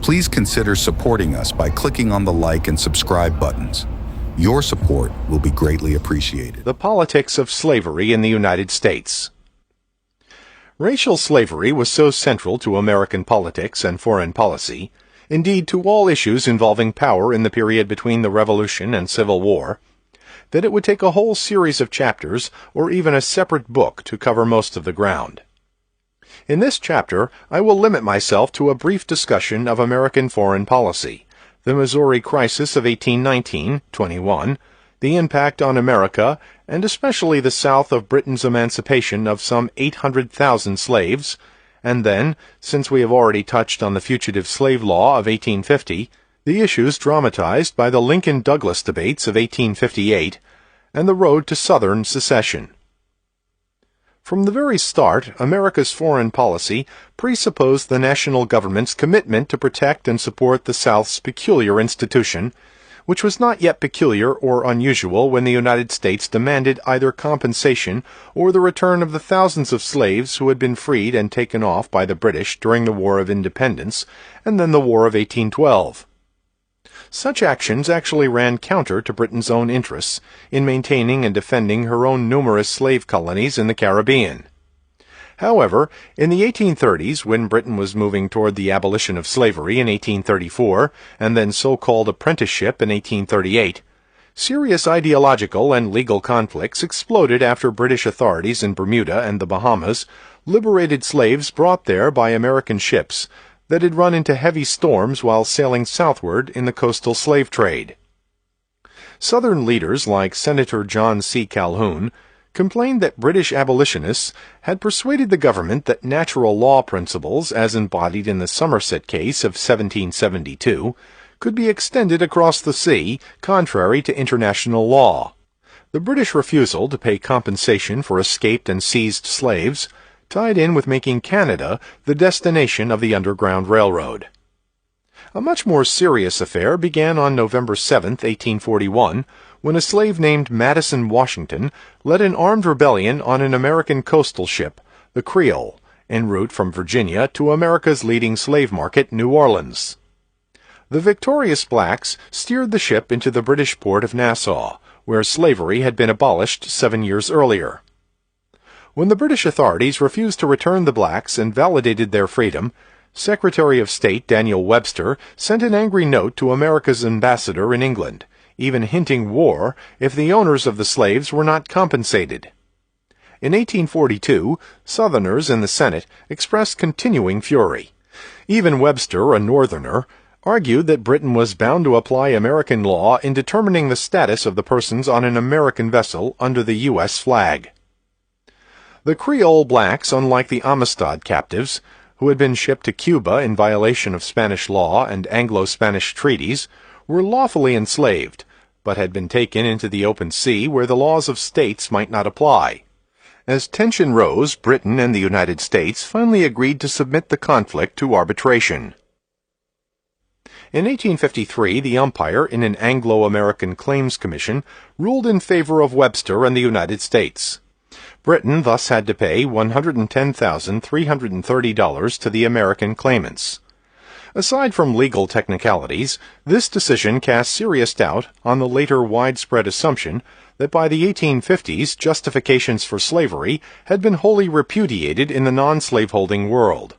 Please consider supporting us by clicking on the like and subscribe buttons. Your support will be greatly appreciated. The politics of slavery in the United States. Racial slavery was so central to American politics and foreign policy, indeed to all issues involving power in the period between the Revolution and Civil War, that it would take a whole series of chapters or even a separate book to cover most of the ground. In this chapter, I will limit myself to a brief discussion of American foreign policy, the Missouri Crisis of 1819-21, the impact on America, and especially the South of Britain's emancipation of some 800,000 slaves, and then, since we have already touched on the Fugitive Slave Law of 1850, the issues dramatized by the Lincoln-Douglas debates of 1858, and the road to Southern secession. From the very start, America's foreign policy presupposed the national government's commitment to protect and support the South's peculiar institution, which was not yet peculiar or unusual when the United States demanded either compensation or the return of the thousands of slaves who had been freed and taken off by the British during the War of Independence and then the War of 1812. Such actions actually ran counter to Britain's own interests in maintaining and defending her own numerous slave colonies in the Caribbean. However, in the 1830s, when Britain was moving toward the abolition of slavery in 1834, and then so-called apprenticeship in 1838, serious ideological and legal conflicts exploded after British authorities in Bermuda and the Bahamas liberated slaves brought there by American ships that had run into heavy storms while sailing southward in the coastal slave trade. Southern leaders like Senator John C. Calhoun complained that British abolitionists had persuaded the government that natural law principles, as embodied in the Somerset case of 1772, could be extended across the sea, contrary to international law. The British refusal to pay compensation for escaped and seized slaves tied in with making Canada the destination of the Underground Railroad. A much more serious affair began on November 7, 1841, when a slave named Madison Washington led an armed rebellion on an American coastal ship, the Creole, en route from Virginia to America's leading slave market, New Orleans. The victorious blacks steered the ship into the British port of Nassau, where slavery had been abolished 7 years earlier. When the British authorities refused to return the blacks and validated their freedom, Secretary of State Daniel Webster sent an angry note to America's ambassador in England, even hinting war if the owners of the slaves were not compensated. In 1842, Southerners in the Senate expressed continuing fury. Even Webster, a Northerner, argued that Britain was bound to apply American law in determining the status of the persons on an American vessel under the U.S. flag. The Creole blacks, unlike the Amistad captives, who had been shipped to Cuba in violation of Spanish law and Anglo-Spanish treaties, were lawfully enslaved, but had been taken into the open sea where the laws of states might not apply. As tension rose, Britain and the United States finally agreed to submit the conflict to arbitration. In 1853, the umpire in an Anglo-American Claims Commission ruled in favor of Webster and the United States. Britain thus had to pay $110,330 to the American claimants. Aside from legal technicalities, this decision cast serious doubt on the later widespread assumption that by the 1850s justifications for slavery had been wholly repudiated in the non-slaveholding world.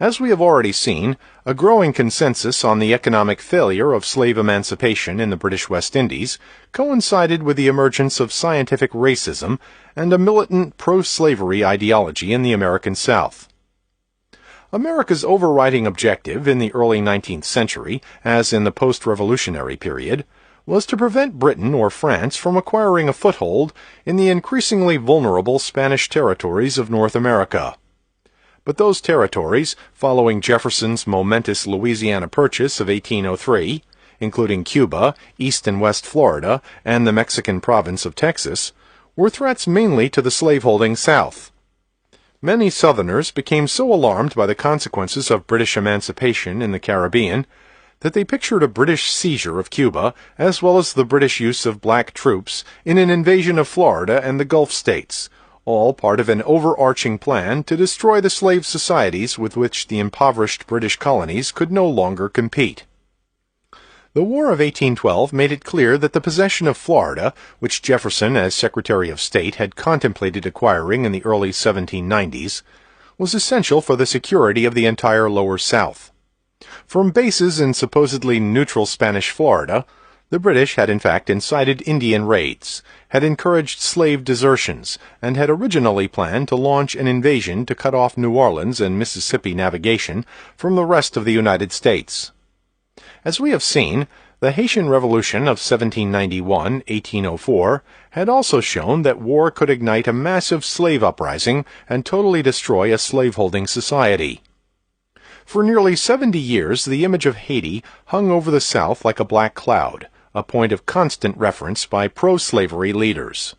As we have already seen, a growing consensus on the economic failure of slave emancipation in the British West Indies coincided with the emergence of scientific racism and a militant pro-slavery ideology in the American South. America's overriding objective in the early 19th century, as in the post-revolutionary period, was to prevent Britain or France from acquiring a foothold in the increasingly vulnerable Spanish territories of North America. But those territories, following Jefferson's momentous Louisiana Purchase of 1803, including Cuba, East and West Florida, and the Mexican province of Texas, were threats mainly to the slaveholding South. Many Southerners became so alarmed by the consequences of British emancipation in the Caribbean that they pictured a British seizure of Cuba, as well as the British use of black troops in an invasion of Florida and the Gulf states, all part of an overarching plan to destroy the slave societies with which the impoverished British colonies could no longer compete. The War of 1812 made it clear that the possession of Florida, which Jefferson as Secretary of State had contemplated acquiring in the early 1790s, was essential for the security of the entire Lower South. From bases in supposedly neutral Spanish Florida, the British had in fact incited Indian raids, had encouraged slave desertions, and had originally planned to launch an invasion to cut off New Orleans and Mississippi navigation from the rest of the United States. As we have seen, the Haitian Revolution of 1791-1804 had also shown that war could ignite a massive slave uprising and totally destroy a slaveholding society. For nearly 70 years, the image of Haiti hung over the South like a black cloud, a point of constant reference by pro-slavery leaders.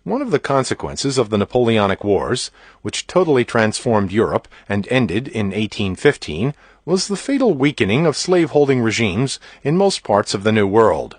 One of the consequences of the Napoleonic Wars, which totally transformed Europe and ended in 1815, was the fatal weakening of slaveholding regimes in most parts of the New World.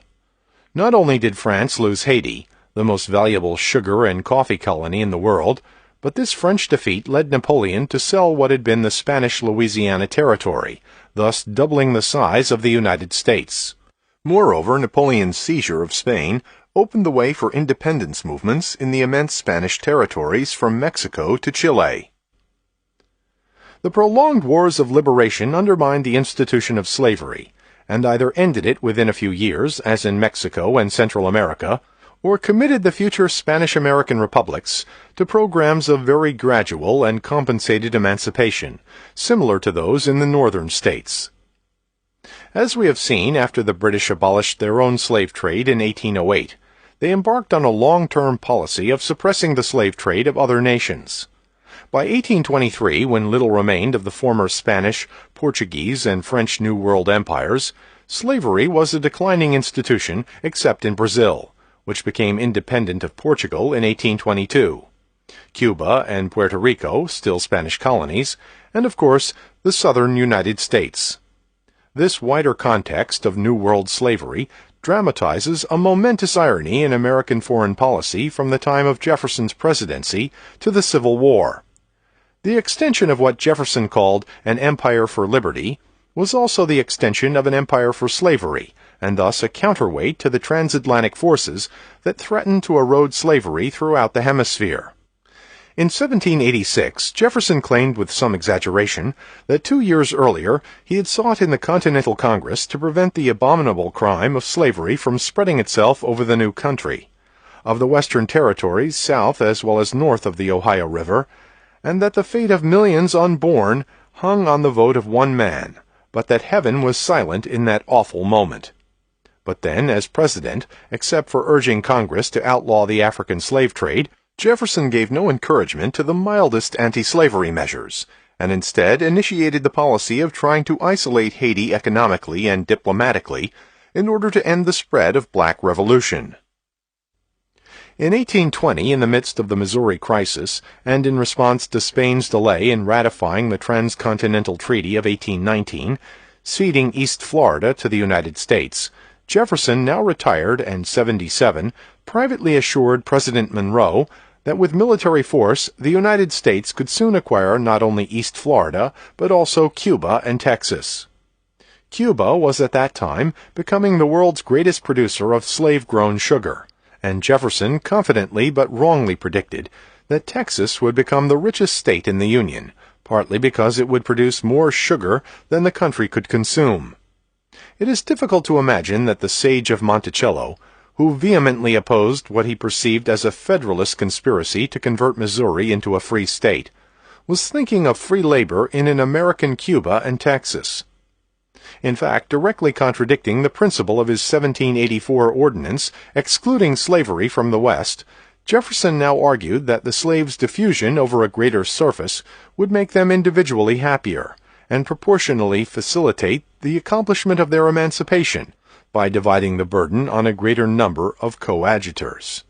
Not only did France lose Haiti, the most valuable sugar and coffee colony in the world, but this French defeat led Napoleon to sell what had been the Spanish Louisiana Territory, thus doubling the size of the United States. Moreover, Napoleon's seizure of Spain opened the way for independence movements in the immense Spanish territories from Mexico to Chile. The prolonged wars of liberation undermined the institution of slavery, and either ended it within a few years, as in Mexico and Central America, or committed the future Spanish-American republics to programs of very gradual and compensated emancipation, similar to those in the northern states. As we have seen, after the British abolished their own slave trade in 1808, they embarked on a long-term policy of suppressing the slave trade of other nations. By 1823, when little remained of the former Spanish, Portuguese, and French New World empires, slavery was a declining institution except in Brazil, which became independent of Portugal in 1822, Cuba and Puerto Rico, still Spanish colonies, and of course the southern United States. This wider context of New World slavery dramatizes a momentous irony in American foreign policy from the time of Jefferson's presidency to the Civil War. The extension of what Jefferson called an empire for liberty was also the extension of an empire for slavery, and thus a counterweight to the transatlantic forces that threatened to erode slavery throughout the hemisphere. In 1786, Jefferson claimed with some exaggeration that 2 years earlier he had sought in the Continental Congress to prevent the abominable crime of slavery from spreading itself over the new country, of the western territories south as well as north of the Ohio River, and that the fate of millions unborn hung on the vote of one man, but that heaven was silent in that awful moment. But then, as president, except for urging Congress to outlaw the African slave trade, Jefferson gave no encouragement to the mildest anti-slavery measures, and instead initiated the policy of trying to isolate Haiti economically and diplomatically in order to end the spread of black revolution. In 1820, in the midst of the Missouri crisis, and in response to Spain's delay in ratifying the Transcontinental Treaty of 1819, ceding East Florida to the United States, Jefferson, now retired and 77, privately assured President Monroe that with military force the United States could soon acquire not only East Florida, but also Cuba and Texas. Cuba was at that time becoming the world's greatest producer of slave-grown sugar, and Jefferson confidently but wrongly predicted that Texas would become the richest state in the Union, partly because it would produce more sugar than the country could consume. It is difficult to imagine that the sage of Monticello, who vehemently opposed what he perceived as a Federalist conspiracy to convert Missouri into a free state, was thinking of free labor in an American Cuba and Texas. In fact, directly contradicting the principle of his 1784 ordinance excluding slavery from the West, Jefferson now argued that the slaves' diffusion over a greater surface would make them individually happier, and proportionally facilitate the accomplishment of their emancipation by dividing the burden on a greater number of coadjutors.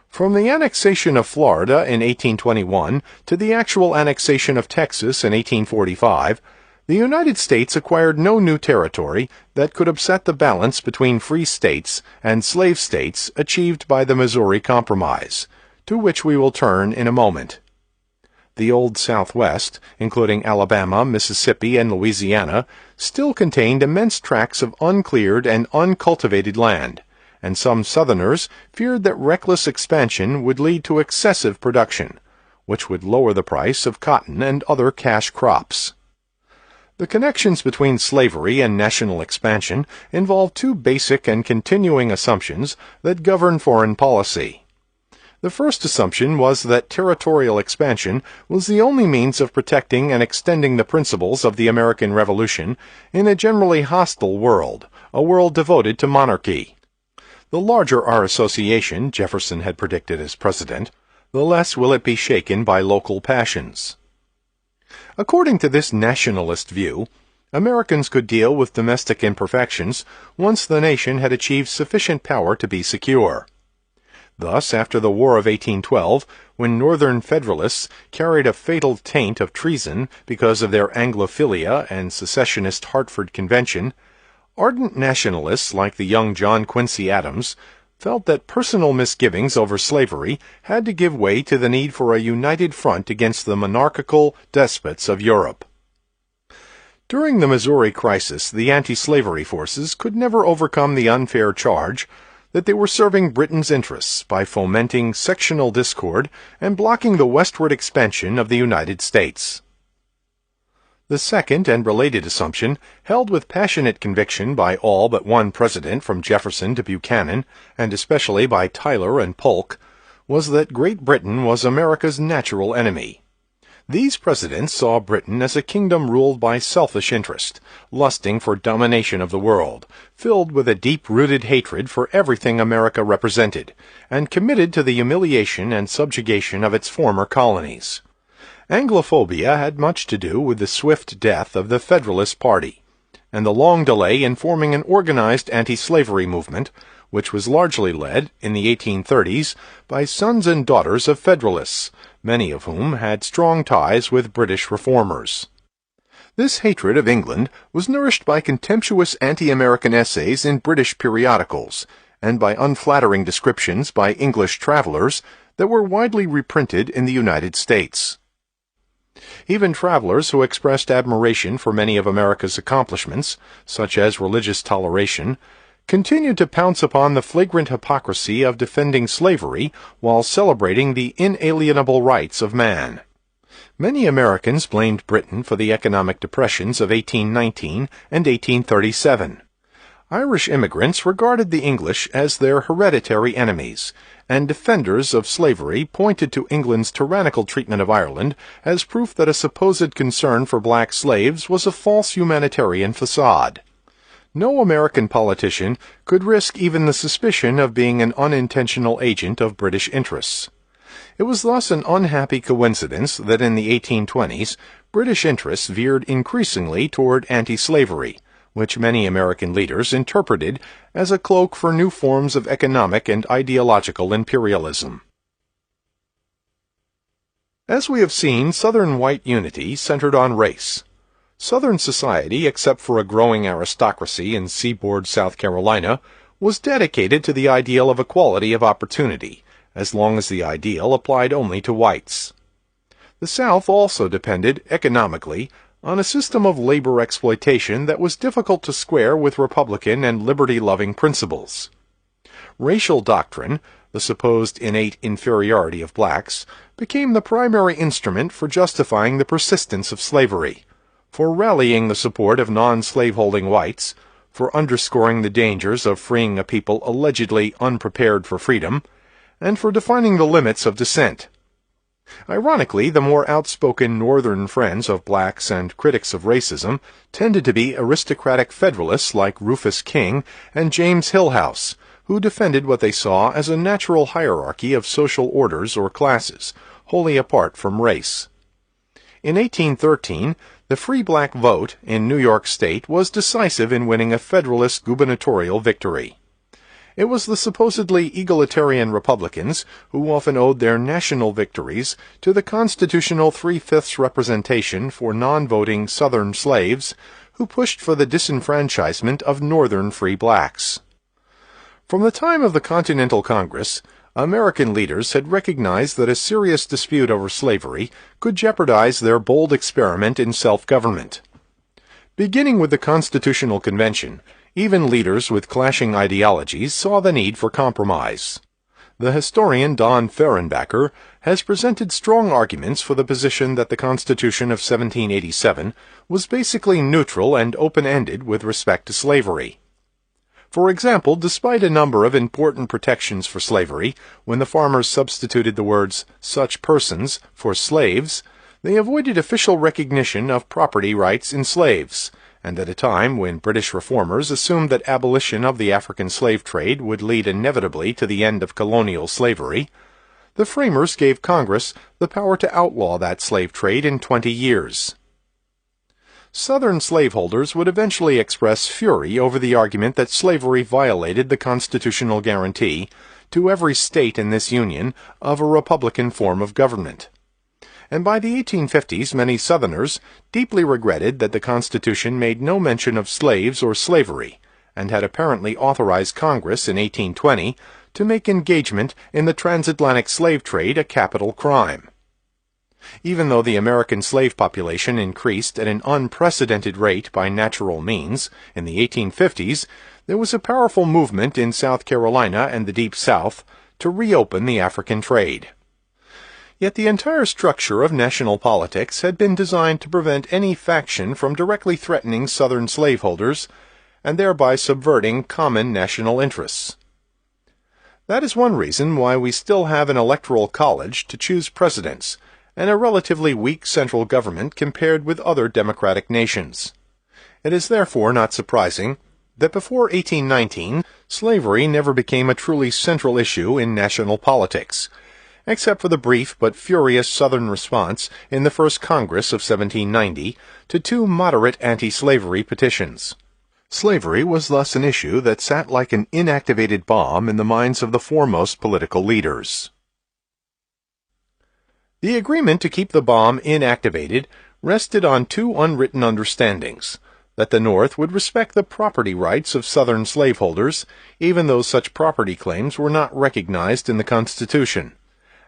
From the annexation of Florida in 1821 to the actual annexation of Texas in 1845, the United States acquired no new territory that could upset the balance between free states and slave states achieved by the Missouri Compromise, to which we will turn in a moment. The Old Southwest, including Alabama, Mississippi, and Louisiana, still contained immense tracts of uncleared and uncultivated land, and some Southerners feared that reckless expansion would lead to excessive production, which would lower the price of cotton and other cash crops. The connections between slavery and national expansion involve two basic and continuing assumptions that govern foreign policy. The first assumption was that territorial expansion was the only means of protecting and extending the principles of the American Revolution in a generally hostile world, a world devoted to monarchy. The larger our association, Jefferson had predicted as president, the less will it be shaken by local passions. According to this nationalist view, Americans could deal with domestic imperfections once the nation had achieved sufficient power to be secure. Thus, after the War of 1812, when Northern Federalists carried a fatal taint of treason because of their Anglophilia and secessionist Hartford Convention, ardent nationalists like the young John Quincy Adams felt that personal misgivings over slavery had to give way to the need for a united front against the monarchical despots of Europe. During the Missouri crisis, the anti-slavery forces could never overcome the unfair charge that they were serving Britain's interests by fomenting sectional discord and blocking the westward expansion of the United States. The second and related assumption, held with passionate conviction by all but one president from Jefferson to Buchanan, and especially by Tyler and Polk, was that Great Britain was America's natural enemy. These presidents saw Britain as a kingdom ruled by selfish interest, lusting for domination of the world, filled with a deep-rooted hatred for everything America represented, and committed to the humiliation and subjugation of its former colonies. Anglophobia had much to do with the swift death of the Federalist Party, and the long delay in forming an organized anti-slavery movement, which was largely led, in the 1830s, by sons and daughters of Federalists, many of whom had strong ties with British reformers. This hatred of England was nourished by contemptuous anti-American essays in British periodicals, and by unflattering descriptions by English travelers that were widely reprinted in the United States. Even travelers who expressed admiration for many of America's accomplishments, such as religious toleration, continued to pounce upon the flagrant hypocrisy of defending slavery while celebrating the inalienable rights of man. Many Americans blamed Britain for the economic depressions of 1819 and 1837. Irish immigrants regarded the English as their hereditary enemies, and defenders of slavery pointed to England's tyrannical treatment of Ireland as proof that a supposed concern for black slaves was a false humanitarian facade. No American politician could risk even the suspicion of being an unintentional agent of British interests. It was thus an unhappy coincidence that in the 1820s, British interests veered increasingly toward anti-slavery, which many American leaders interpreted as a cloak for new forms of economic and ideological imperialism. As we have seen, Southern white unity centered on race. Southern society, except for a growing aristocracy in seaboard South Carolina, was dedicated to the ideal of equality of opportunity, as long as the ideal applied only to whites. The South also depended, economically, on a system of labor exploitation that was difficult to square with Republican and liberty-loving principles. Racial doctrine, the supposed innate inferiority of blacks, became the primary instrument for justifying the persistence of slavery, for rallying the support of non-slaveholding whites, for underscoring the dangers of freeing a people allegedly unprepared for freedom, and for defining the limits of dissent. Ironically, the more outspoken Northern friends of blacks and critics of racism tended to be aristocratic Federalists like Rufus King and James Hillhouse, who defended what they saw as a natural hierarchy of social orders or classes, wholly apart from race. In 1813, the free black vote in New York State was decisive in winning a Federalist gubernatorial victory. It was the supposedly egalitarian Republicans who often owed their national victories to the constitutional 3/5 representation for non-voting Southern slaves who pushed for the disenfranchisement of Northern free blacks. From the time of the Continental Congress, American leaders had recognized that a serious dispute over slavery could jeopardize their bold experiment in self-government. Beginning with the Constitutional Convention, even leaders with clashing ideologies saw the need for compromise. The historian Don Fehrenbacher has presented strong arguments for the position that the Constitution of 1787 was basically neutral and open-ended with respect to slavery. For example, despite a number of important protections for slavery, when the farmers substituted the words "such persons" for "slaves," they avoided official recognition of property rights in slaves, and at a time when British reformers assumed that abolition of the African slave trade would lead inevitably to the end of colonial slavery, the framers gave Congress the power to outlaw that slave trade in 20 years. Southern slaveholders would eventually express fury over the argument that slavery violated the constitutional guarantee to every state in this union of a republican form of government. And by the 1850s, many Southerners deeply regretted that the Constitution made no mention of slaves or slavery, and had apparently authorized Congress in 1820 to make engagement in the transatlantic slave trade a capital crime. Even though the American slave population increased at an unprecedented rate by natural means in the 1850s, there was a powerful movement in South Carolina and the Deep South to reopen the African trade. Yet the entire structure of national politics had been designed to prevent any faction from directly threatening Southern slaveholders and thereby subverting common national interests. That is one reason why we still have an electoral college to choose presidents and a relatively weak central government compared with other democratic nations. It is therefore not surprising that before 1819, slavery never became a truly central issue in national politics, except for the brief but furious Southern response in the first Congress of 1790 to two moderate anti-slavery petitions. Slavery was thus an issue that sat like an inactivated bomb in the minds of the foremost political leaders. The agreement to keep the bomb inactivated rested on two unwritten understandings: that the North would respect the property rights of Southern slaveholders, even though such property claims were not recognized in the Constitution,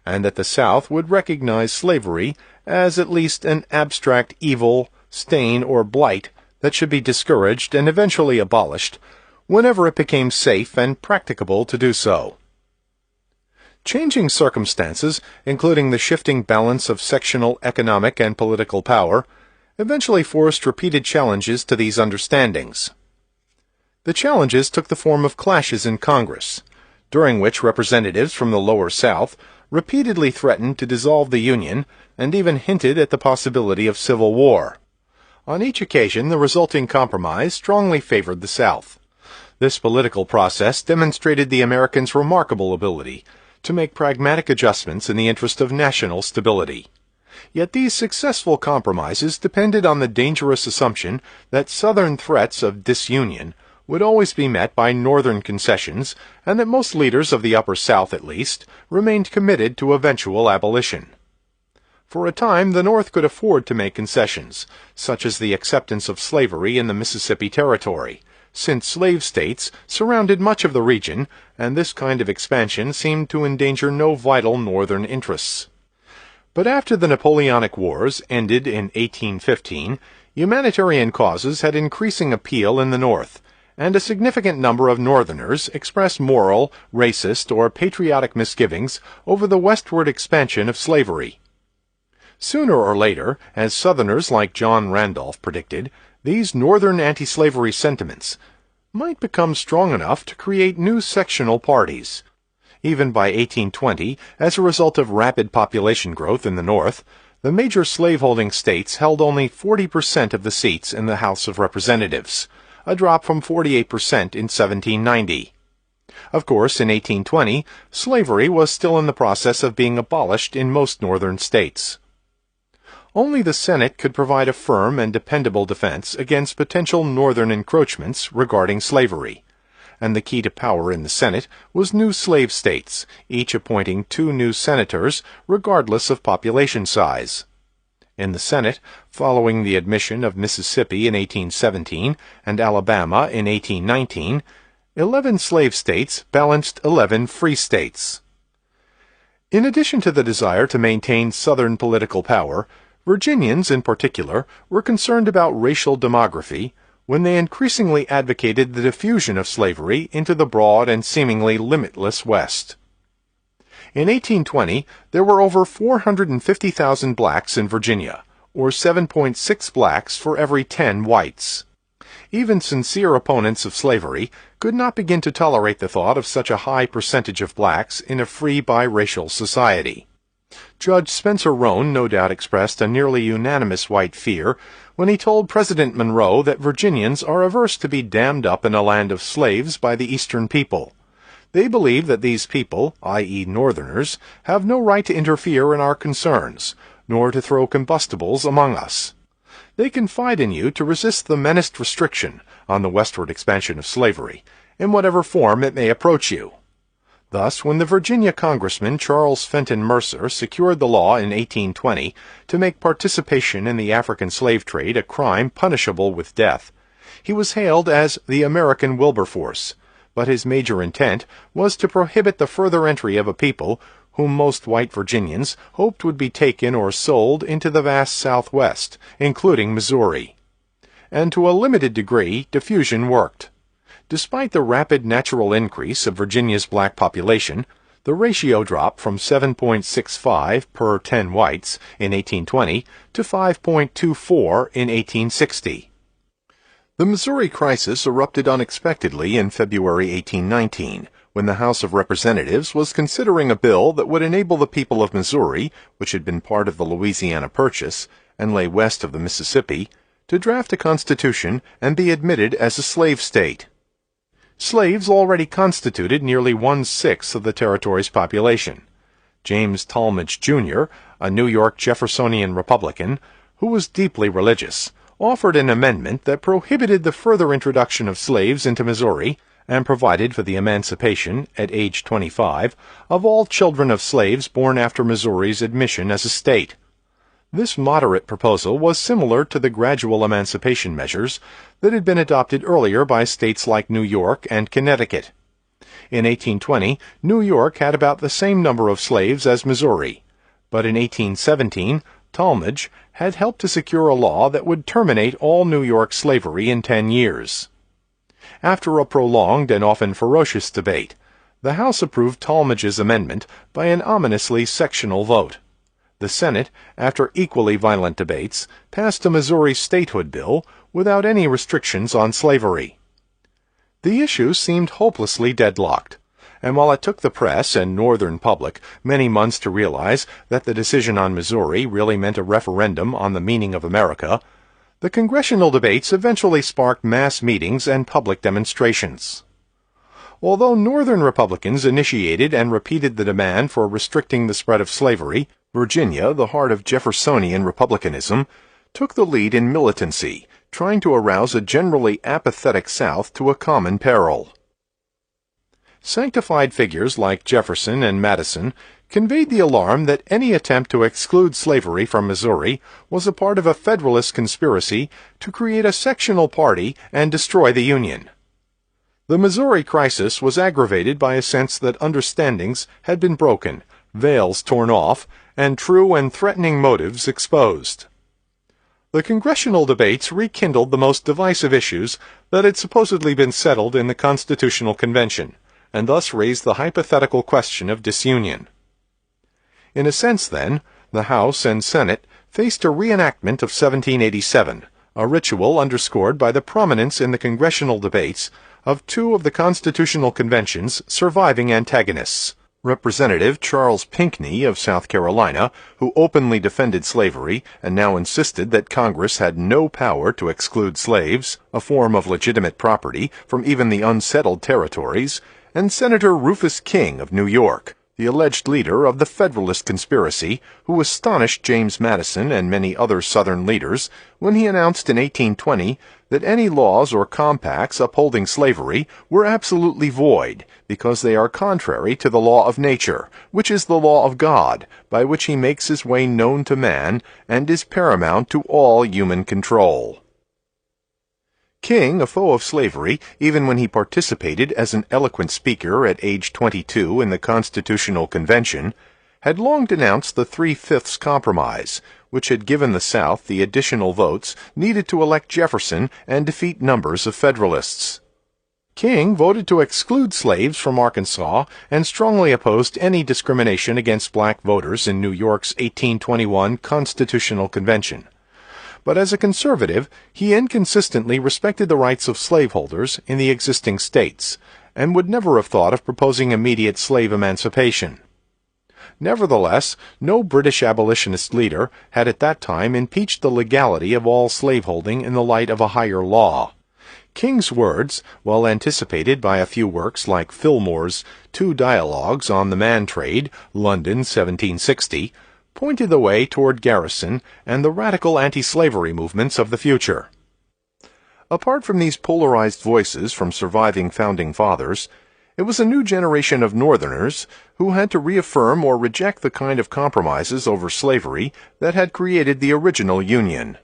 and that the South would recognize slavery as at least an abstract evil, stain, or blight that should be discouraged and eventually abolished whenever it became safe and practicable to do so. Changing circumstances, including the shifting balance of sectional economic and political power, eventually forced repeated challenges to these understandings. The challenges took the form of clashes in Congress, during which representatives from the Lower South repeatedly threatened to dissolve the Union and even hinted at the possibility of civil war. On each occasion, the resulting compromise strongly favored the South. This political process demonstrated the Americans' remarkable ability to make pragmatic adjustments in the interest of national stability. Yet these successful compromises depended on the dangerous assumption that Southern threats of disunion would always be met by Northern concessions, and that most leaders of the Upper South, at least, remained committed to eventual abolition. For a time, the North could afford to make concessions, such as the acceptance of slavery in the Mississippi Territory, since slave states surrounded much of the region, and this kind of expansion seemed to endanger no vital Northern interests. But after the Napoleonic Wars ended in 1815, humanitarian causes had increasing appeal in the North, and a significant number of Northerners expressed moral, racist, or patriotic misgivings over the westward expansion of slavery. Sooner or later, as Southerners like John Randolph predicted, these Northern anti-slavery sentiments might become strong enough to create new sectional parties. Even by 1820, as a result of rapid population growth in the North, the major slaveholding states held only 40% of the seats in the House of Representatives, a drop from 48% in 1790. Of course, in 1820, slavery was still in the process of being abolished in most Northern states. Only the Senate could provide a firm and dependable defense against potential Northern encroachments regarding slavery, and the key to power in the Senate was new slave states, each appointing 2 new senators regardless of population size. In the Senate, following the admission of Mississippi in 1817 and Alabama in 1819, 11 slave states balanced 11 free states. In addition to the desire to maintain Southern political power, Virginians in particular were concerned about racial demography when they increasingly advocated the diffusion of slavery into the broad and seemingly limitless West. In 1820, there were over 450,000 blacks in Virginia, or 7.6 blacks for every 10 whites. Even sincere opponents of slavery could not begin to tolerate the thought of such a high percentage of blacks in a free biracial society. Judge Spencer Roane no doubt expressed a nearly unanimous white fear when he told President Monroe that Virginians are averse to be dammed up in a land of slaves by the Eastern people. They believe that these people, i.e. Northerners, have no right to interfere in our concerns, nor to throw combustibles among us. They confide in you to resist the menaced restriction on the westward expansion of slavery, in whatever form it may approach you. Thus, when the Virginia Congressman Charles Fenton Mercer secured the law in 1820 to make participation in the African slave trade a crime punishable with death, he was hailed as the American Wilberforce, but his major intent was to prohibit the further entry of a people whom most white Virginians hoped would be taken or sold into the vast Southwest, including Missouri. And to a limited degree, diffusion worked. Despite the rapid natural increase of Virginia's black population, the ratio dropped from 7.65 per 10 whites in 1820 to 5.24 in 1860. The Missouri crisis erupted unexpectedly in February 1819, when the House of Representatives was considering a bill that would enable the people of Missouri, which had been part of the Louisiana Purchase and lay west of the Mississippi, to draft a constitution and be admitted as a slave state. Slaves already constituted nearly 1/6 of the territory's population. James Tallmadge, Jr., a New York Jeffersonian Republican, who was deeply religious, offered an amendment that prohibited the further introduction of slaves into Missouri and provided for the emancipation, at age 25, of all children of slaves born after Missouri's admission as a state. This moderate proposal was similar to the gradual emancipation measures that had been adopted earlier by states like New York and Connecticut. In 1820, New York had about the same number of slaves as Missouri, but in 1817, Tallmadge had helped to secure a law that would terminate all New York slavery in 10 years. After a prolonged and often ferocious debate, the House approved Tallmadge's amendment by an ominously sectional vote. The Senate, after equally violent debates, passed a Missouri statehood bill without any restrictions on slavery. The issue seemed hopelessly deadlocked, and while it took the press and Northern public many months to realize that the decision on Missouri really meant a referendum on the meaning of America, the congressional debates eventually sparked mass meetings and public demonstrations. Although Northern Republicans initiated and repeated the demand for restricting the spread of slavery, Virginia, the heart of Jeffersonian republicanism, took the lead in militancy, trying to arouse a generally apathetic South to a common peril. Sanctified figures like Jefferson and Madison conveyed the alarm that any attempt to exclude slavery from Missouri was a part of a Federalist conspiracy to create a sectional party and destroy the Union. The Missouri crisis was aggravated by a sense that understandings had been broken, veils torn off, and true and threatening motives exposed. The congressional debates rekindled the most divisive issues that had supposedly been settled in the Constitutional Convention, and thus raised the hypothetical question of disunion. In a sense, then, the House and Senate faced a reenactment of 1787, a ritual underscored by the prominence in the congressional debates of two of the Constitutional Convention's surviving antagonists, Representative Charles Pinckney of South Carolina, who openly defended slavery and now insisted that Congress had no power to exclude slaves, a form of legitimate property, from even the unsettled territories, and Senator Rufus King of New York, the alleged leader of the Federalist conspiracy, who astonished James Madison and many other Southern leaders when he announced in 1820 that any laws or compacts upholding slavery were absolutely void because they are contrary to the law of nature, which is the law of God, by which he makes his way known to man and is paramount to all human control. King, a foe of slavery, even when he participated as an eloquent speaker at age 22 in the Constitutional Convention, had long denounced the 3/5 compromise, which had given the South the additional votes needed to elect Jefferson and defeat numbers of Federalists. King voted to exclude slaves from Arkansas and strongly opposed any discrimination against black voters in New York's 1821 Constitutional Convention. But as a conservative, he inconsistently respected the rights of slaveholders in the existing states, and would never have thought of proposing immediate slave emancipation. Nevertheless, no British abolitionist leader had at that time impeached the legality of all slaveholding in the light of a higher law. King's words, well anticipated by a few works like Fillmore's Two Dialogues on the Man Trade, London, 1760, pointed the way toward Garrison and the radical anti-slavery movements of the future. Apart from these polarized voices from surviving founding fathers, it was a new generation of Northerners who had to reaffirm or reject the kind of compromises over slavery that had created the original Union.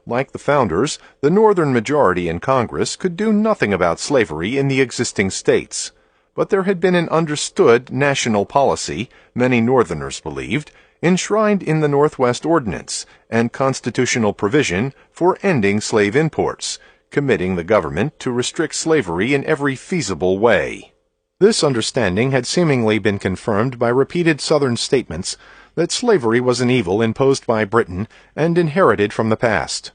Like the founders, the Northern majority in Congress could do nothing about slavery in the existing states, but there had been an understood national policy, many Northerners believed, enshrined in the Northwest Ordinance and constitutional provision for ending slave imports, committing the government to restrict slavery in every feasible way. This understanding had seemingly been confirmed by repeated Southern statements that slavery was an evil imposed by Britain and inherited from the past.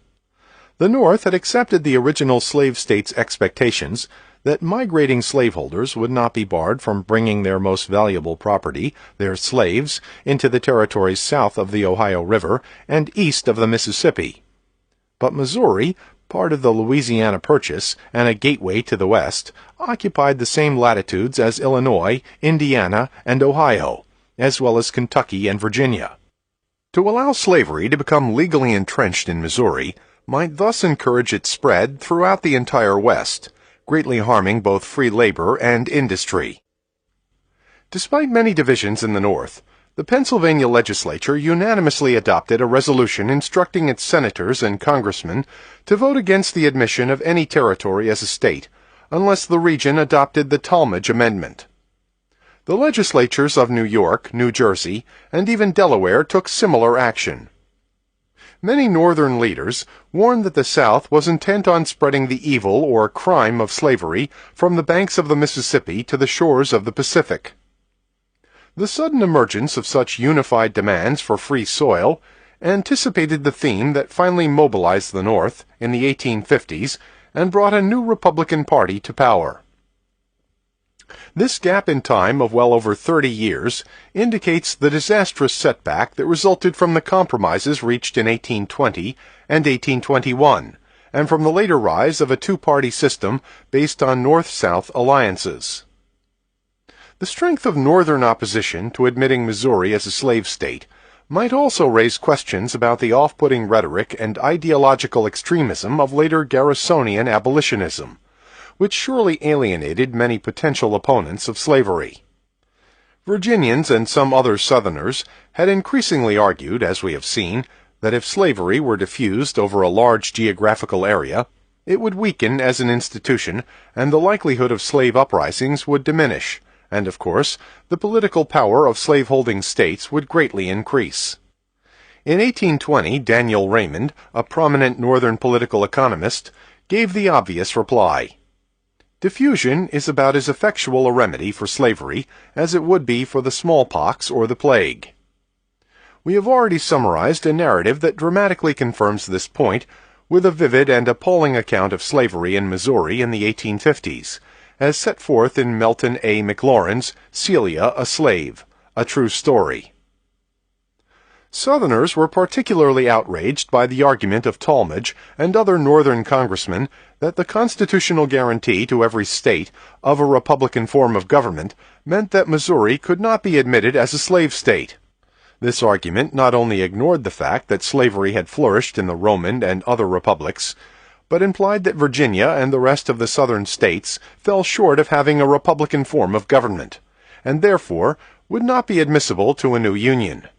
The North had accepted the original slave states' expectations that migrating slaveholders would not be barred from bringing their most valuable property, their slaves, into the territories south of the Ohio River and east of the Mississippi. But Missouri, part of the Louisiana Purchase and a gateway to the west, occupied the same latitudes as Illinois, Indiana, and Ohio, as well as Kentucky and Virginia. To allow slavery to become legally entrenched in Missouri might thus encourage its spread throughout the entire West, greatly harming both free labor and industry. Despite many divisions in the North, the Pennsylvania legislature unanimously adopted a resolution instructing its senators and congressmen to vote against the admission of any territory as a state, unless the region adopted the Talmadge Amendment. The legislatures of New York, New Jersey, and even Delaware took similar action. Many Northern leaders warned that the South was intent on spreading the evil or crime of slavery from the banks of the Mississippi to the shores of the Pacific. The sudden emergence of such unified demands for free soil anticipated the theme that finally mobilized the North in the 1850s and brought a new Republican Party to power. This gap in time of well over 30 years indicates the disastrous setback that resulted from the compromises reached in 1820 and 1821, and from the later rise of a two-party system based on North-South alliances. The strength of Northern opposition to admitting Missouri as a slave state might also raise questions about the off-putting rhetoric and ideological extremism of later Garrisonian abolitionism, which surely alienated many potential opponents of slavery. Virginians and some other Southerners had increasingly argued, as we have seen, that if slavery were diffused over a large geographical area, it would weaken as an institution, and the likelihood of slave uprisings would diminish, and, of course, the political power of slaveholding states would greatly increase. In 1820, Daniel Raymond, a prominent Northern political economist, gave the obvious reply: "Diffusion is about as effectual a remedy for slavery as it would be for the smallpox or the plague." We have already summarized a narrative that dramatically confirms this point with a vivid and appalling account of slavery in Missouri in the 1850s, as set forth in Melton A. McLaurin's Celia, a Slave, a True Story. Southerners were particularly outraged by the argument of Talmadge and other Northern congressmen that the constitutional guarantee to every state of a Republican form of government meant that Missouri could not be admitted as a slave state. This argument not only ignored the fact that slavery had flourished in the Roman and other republics, but implied that Virginia and the rest of the Southern states fell short of having a Republican form of government, and therefore would not be admissible to a new union.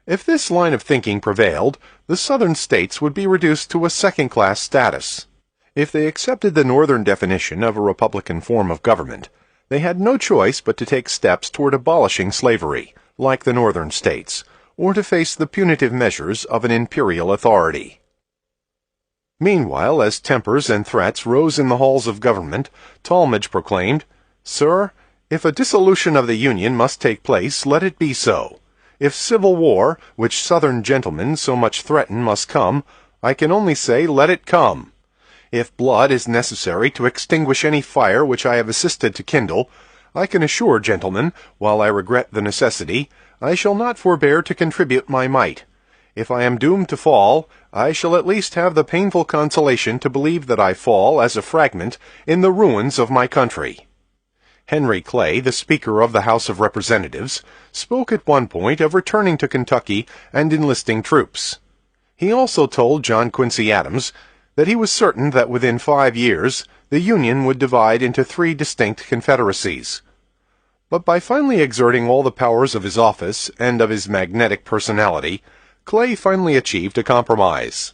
If this line of thinking prevailed, the Southern states would be reduced to a second-class status. If they accepted the Northern definition of a Republican form of government, They had no choice but to take steps toward abolishing slavery, like the northern states, or to face the punitive measures of an imperial authority. Meanwhile, as tempers and threats rose in the halls of government, Talmadge proclaimed, "Sir, if a dissolution of the Union must take place, let it be so. If civil war, which Southern gentlemen so much threaten, must come, I can only say, let it come. If blood is necessary to extinguish any fire which I have assisted to kindle, I can assure gentlemen, while I regret the necessity, I shall not forbear to contribute my mite. If I am doomed to fall, I shall at least have the painful consolation to believe that I fall, as a fragment, in the ruins of my country." Henry Clay, the Speaker of the House of Representatives, spoke at one point of returning to Kentucky and enlisting troops. He also told John Quincy Adams that he was certain that within 5 years the Union would divide into 3 distinct confederacies. But by finally exerting all the powers of his office and of his magnetic personality, Clay finally achieved a compromise.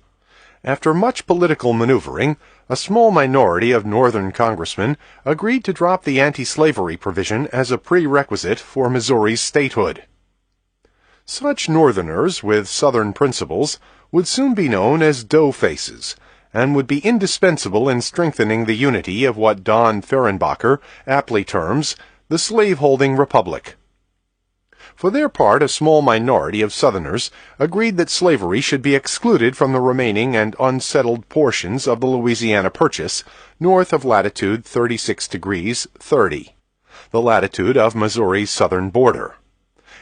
After much political maneuvering, a small minority of Northern congressmen agreed to drop the anti-slavery provision as a prerequisite for Missouri's statehood. Such Northerners with Southern principles would soon be known as dough-faces, and would be indispensable in strengthening the unity of what Don Fehrenbacher aptly terms the slave-holding republic. For their part, a small minority of Southerners agreed that slavery should be excluded from the remaining and unsettled portions of the Louisiana Purchase north of latitude 36 degrees 30, the latitude of Missouri's southern border.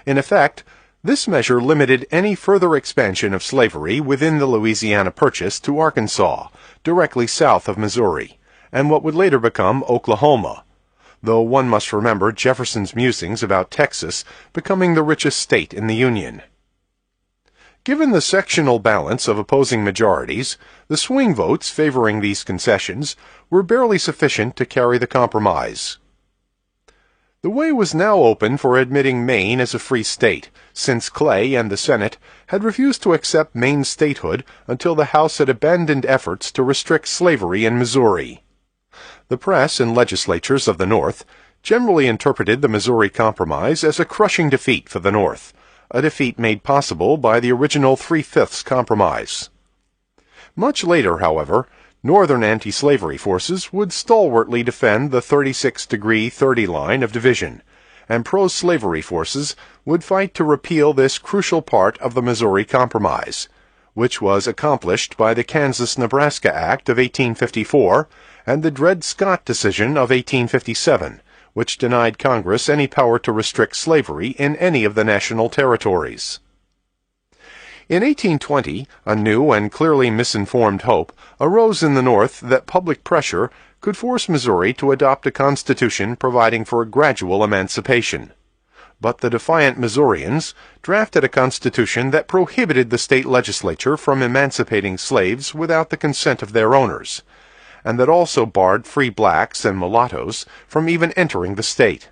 In effect, this measure limited any further expansion of slavery within the Louisiana Purchase to Arkansas, directly south of Missouri, and what would later become Oklahoma, though one must remember Jefferson's musings about Texas becoming the richest state in the Union. Given the sectional balance of opposing majorities, the swing votes favoring these concessions were barely sufficient to carry the compromise. The way was now open for admitting Maine as a free state, since Clay and the Senate had refused to accept Maine's statehood until the House had abandoned efforts to restrict slavery in Missouri. The press and legislatures of the North generally interpreted the Missouri Compromise as a crushing defeat for the North, a defeat made possible by the original 3/5 compromise. Much later, however, Northern anti-slavery forces would stalwartly defend the 36-degree 30 line of division, and pro-slavery forces would fight to repeal this crucial part of the Missouri Compromise, which was accomplished by the Kansas-Nebraska Act of 1854 and the Dred Scott decision of 1857, which denied Congress any power to restrict slavery in any of the national territories. In 1820, a new and clearly misinformed hope arose in the North that public pressure could force Missouri to adopt a constitution providing for a gradual emancipation. But the defiant Missourians drafted a constitution that prohibited the state legislature from emancipating slaves without the consent of their owners, and that also barred free blacks and mulattoes from even entering the state.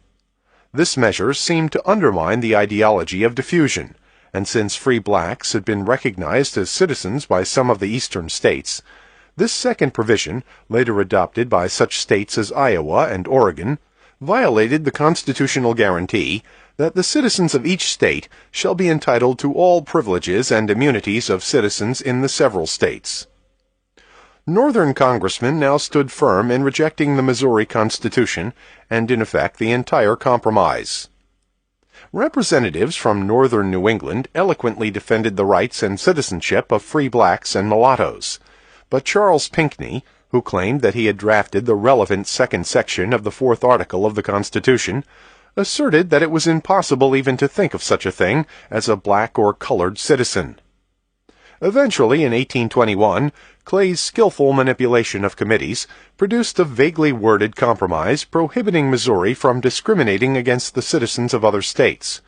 This measure seemed to undermine the ideology of diffusion, and since free blacks had been recognized as citizens by some of the eastern states, this second provision, later adopted by such states as Iowa and Oregon, violated the constitutional guarantee that the citizens of each state shall be entitled to all privileges and immunities of citizens in the several states. Northern congressmen now stood firm in rejecting the Missouri Constitution and, in effect, the entire compromise. Representatives from northern New England eloquently defended the rights and citizenship of free blacks and mulattoes, but Charles Pinckney, who claimed that he had drafted the relevant second section of the 4th article of the Constitution, asserted that it was impossible even to think of such a thing as a black or colored citizen. Eventually, in 1821, Clay's skillful manipulation of committees produced a vaguely worded compromise prohibiting Missouri from discriminating against the citizens of other states,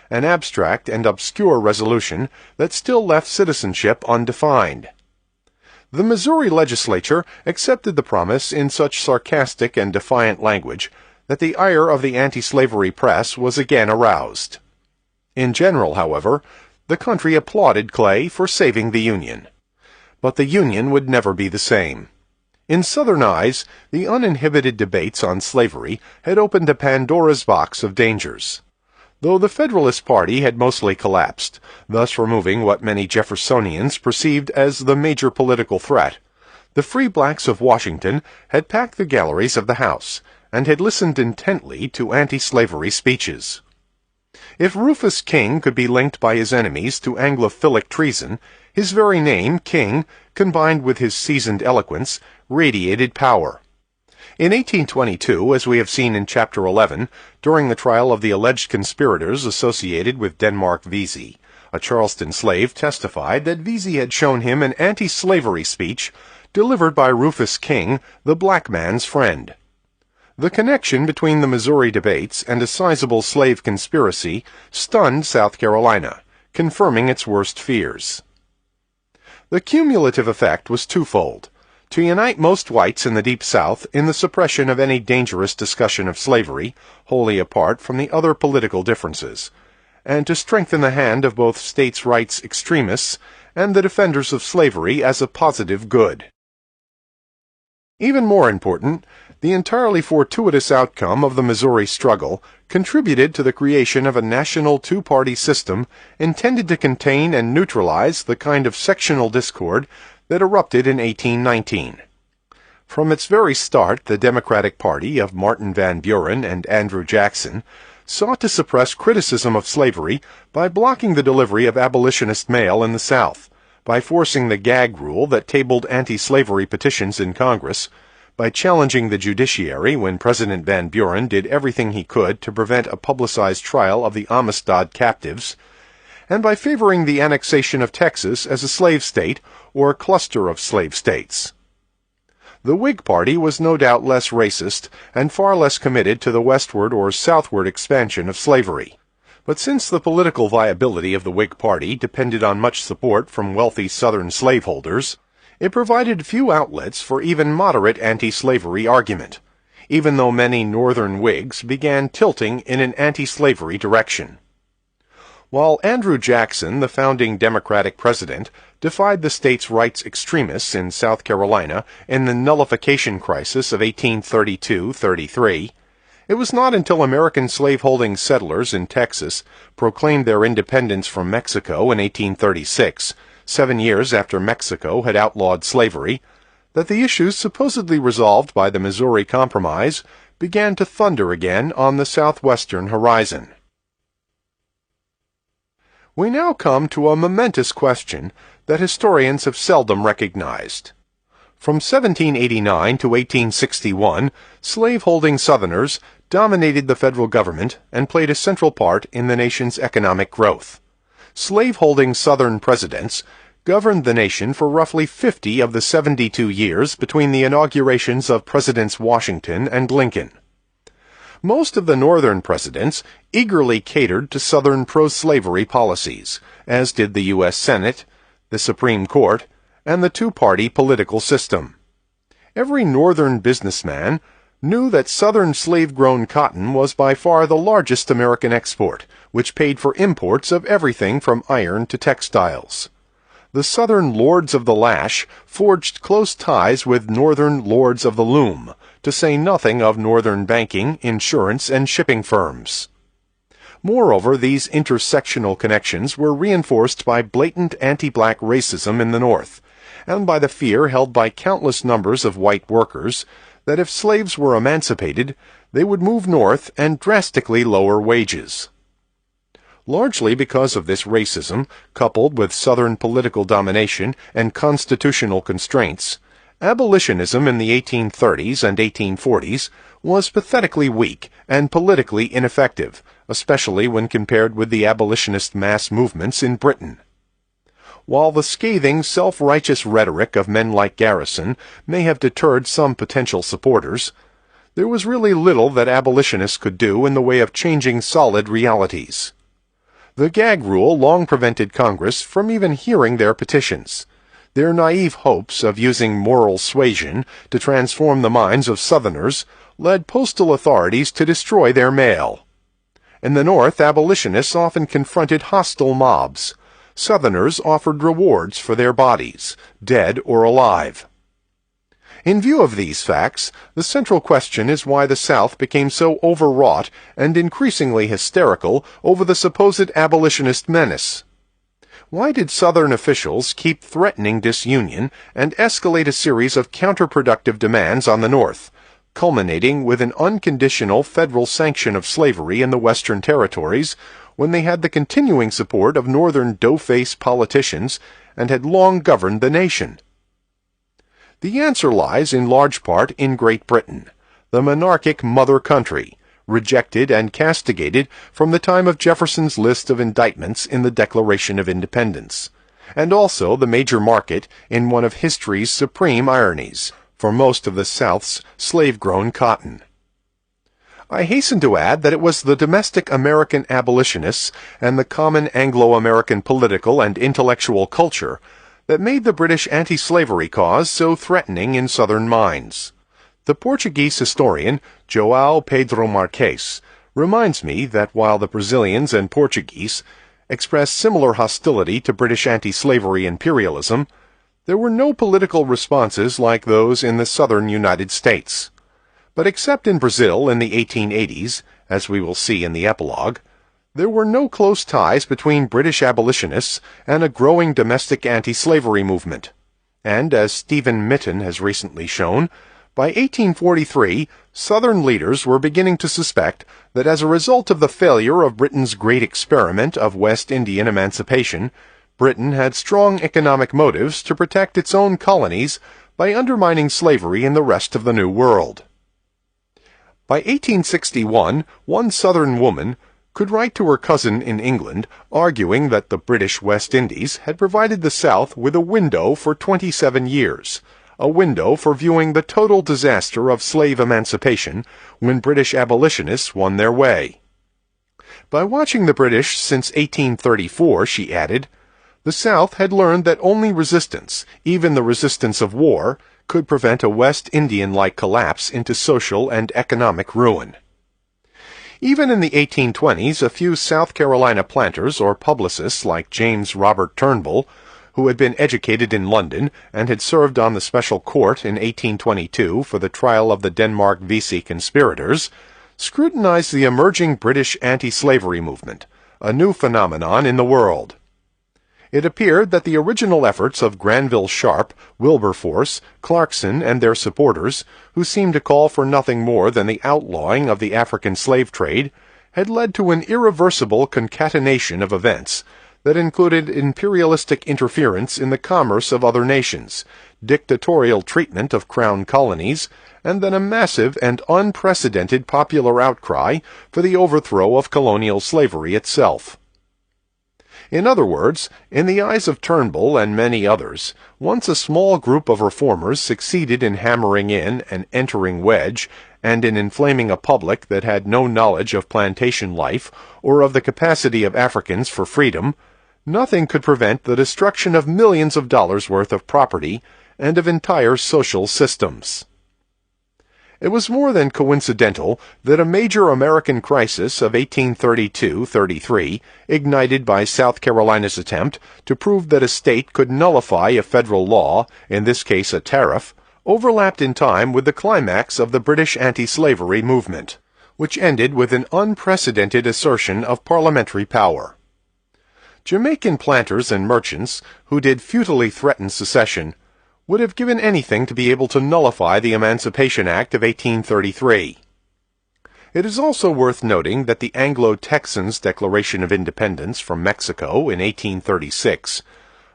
an abstract and obscure resolution that still left citizenship undefined. The Missouri legislature accepted the promise in such sarcastic and defiant language that the ire of the anti-slavery press was again aroused. In general, however, the country applauded Clay for saving the Union. But the Union would never be the same. In Southern eyes, the uninhibited debates on slavery had opened a Pandora's box of dangers. Though the Federalist Party had mostly collapsed, thus removing what many Jeffersonians perceived as the major political threat, the free blacks of Washington had packed the galleries of the House and had listened intently to anti-slavery speeches. If Rufus King could be linked by his enemies to Anglophilic treason, his very name, King, combined with his seasoned eloquence, radiated power. In 1822, as we have seen in Chapter 11, during the trial of the alleged conspirators associated with Denmark Vesey, a Charleston slave testified that Vesey had shown him an anti-slavery speech delivered by Rufus King, the black man's friend. The connection between the Missouri debates and a sizable slave conspiracy stunned South Carolina, confirming its worst fears. The cumulative effect was twofold: to unite most whites in the Deep South in the suppression of any dangerous discussion of slavery, wholly apart from the other political differences, and to strengthen the hand of both states' rights extremists and the defenders of slavery as a positive good. Even more important, the entirely fortuitous outcome of the Missouri struggle contributed to the creation of a national two-party system intended to contain and neutralize the kind of sectional discord that erupted in 1819. From its very start, the Democratic Party of Martin Van Buren and Andrew Jackson sought to suppress criticism of slavery by blocking the delivery of abolitionist mail in the South, by forcing the gag rule that tabled anti-slavery petitions in Congress, by challenging the judiciary when President Van Buren did everything he could to prevent a publicized trial of the Amistad captives, and by favoring the annexation of Texas as a slave state or a cluster of slave states. The Whig Party was no doubt less racist and far less committed to the westward or southward expansion of slavery. But since the political viability of the Whig Party depended on much support from wealthy Southern slaveholders, it provided few outlets for even moderate anti-slavery argument, even though many Northern Whigs began tilting in an anti-slavery direction. While Andrew Jackson, the founding Democratic president, defied the states' rights extremists in South Carolina in the nullification crisis of 1832-33, it was not until American slaveholding settlers in Texas proclaimed their independence from Mexico in 1836, 7 years after Mexico had outlawed slavery, that the issues supposedly resolved by the Missouri Compromise began to thunder again on the southwestern horizon. We now come to a momentous question that historians have seldom recognized. From 1789 to 1861, slaveholding Southerners dominated the federal government and played a central part in the nation's economic growth. Slaveholding Southern presidents governed the nation for roughly 50 of the 72 years between the inaugurations of Presidents Washington and Lincoln. Most of the Northern presidents eagerly catered to Southern pro-slavery policies, as did the U.S. Senate, the Supreme Court, and the two-party political system. Every Northern businessman knew that Southern slave-grown cotton was by far the largest American export, which paid for imports of everything from iron to textiles. The Southern lords of the lash forged close ties with Northern lords of the loom, to say nothing of Northern banking, insurance, and shipping firms. Moreover, these intersectional connections were reinforced by blatant anti-black racism in the North, and by the fear held by countless numbers of white workers that if slaves were emancipated, they would move north and drastically lower wages. Largely because of this racism, coupled with Southern political domination and constitutional constraints, abolitionism in the 1830s and 1840s was pathetically weak and politically ineffective, especially when compared with the abolitionist mass movements in Britain. While the scathing, self-righteous rhetoric of men like Garrison may have deterred some potential supporters, there was really little that abolitionists could do in the way of changing solid realities. The gag rule long prevented Congress from even hearing their petitions. Their naive hopes of using moral suasion to transform the minds of Southerners led postal authorities to destroy their mail. In the North, abolitionists often confronted hostile mobs. Southerners offered rewards for their bodies, dead or alive. In view of these facts, the central question is why the South became so overwrought and increasingly hysterical over the supposed abolitionist menace. Why did Southern officials keep threatening disunion and escalate a series of counterproductive demands on the North, culminating with an unconditional federal sanction of slavery in the Western territories when they had the continuing support of Northern dough-face politicians and had long governed the nation? The answer lies in large part in Great Britain, the monarchic mother country, rejected and castigated from the time of Jefferson's list of indictments in the Declaration of Independence, and also the major market in one of history's supreme ironies for most of the South's slave-grown cotton. I hasten to add that it was the domestic American abolitionists and the common Anglo-American political and intellectual culture that made the British anti-slavery cause so threatening in Southern minds. The Portuguese historian João Pedro Marques reminds me that while the Brazilians and Portuguese expressed similar hostility to British anti-slavery imperialism, there were no political responses like those in the southern United States. But except in Brazil in the 1880s, as we will see in the epilogue, there were no close ties between British abolitionists and a growing domestic anti-slavery movement. And as Stephen Mitten has recently shown, by 1843, Southern leaders were beginning to suspect that as a result of the failure of Britain's great experiment of West Indian emancipation, Britain had strong economic motives to protect its own colonies by undermining slavery in the rest of the New World. By 1861, one Southern woman could write to her cousin in England arguing that the British West Indies had provided the South with a window for 27 years, a window for viewing the total disaster of slave emancipation when British abolitionists won their way. By watching the British since 1834, she added, the South had learned that only resistance, even the resistance of war, could prevent a West Indian-like collapse into social and economic ruin. Even in the 1820s, a few South Carolina planters or publicists like James Robert Turnbull, who had been educated in London and had served on the special court in 1822 for the trial of the Denmark Vesey conspirators, scrutinized the emerging British anti-slavery movement, a new phenomenon in the world. It appeared that the original efforts of Granville Sharp, Wilberforce, Clarkson, and their supporters, who seemed to call for nothing more than the outlawing of the African slave trade, had led to an irreversible concatenation of events that included imperialistic interference in the commerce of other nations, dictatorial treatment of crown colonies, and then a massive and unprecedented popular outcry for the overthrow of colonial slavery itself. In other words, in the eyes of Turnbull and many others, once a small group of reformers succeeded in hammering in an entering wedge and in inflaming a public that had no knowledge of plantation life or of the capacity of Africans for freedom, nothing could prevent the destruction of millions of dollars' worth of property and of entire social systems. It was more than coincidental that a major American crisis of 1832-33, ignited by South Carolina's attempt to prove that a state could nullify a federal law, in this case a tariff, overlapped in time with the climax of the British anti-slavery movement, which ended with an unprecedented assertion of parliamentary power. Jamaican planters and merchants, who did futilely threaten secession, would have given anything to be able to nullify the Emancipation Act of 1833. It is also worth noting that the Anglo-Texans' Declaration of Independence from Mexico in 1836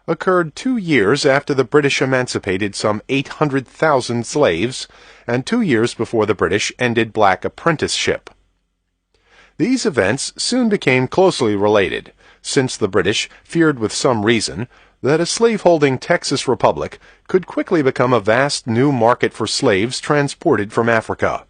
occurred 2 years after the British emancipated some 800,000 slaves and 2 years before the British ended black apprenticeship. These events soon became closely related, since the British feared with some reason that a slaveholding Texas republic could quickly become a vast new market for slaves transported from Africa.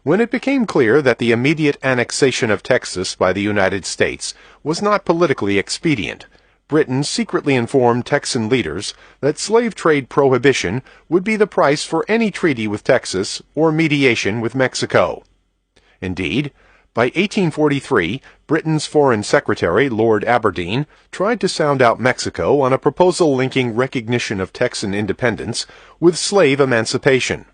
When it became clear that the immediate annexation of Texas by the United States was not politically expedient, Britain secretly informed Texan leaders that slave trade prohibition would be the price for any treaty with Texas or mediation with Mexico. Indeed, By 1843, Britain's Foreign Secretary, Lord Aberdeen, tried to sound out Mexico on a proposal linking recognition of Texan independence with slave emancipation.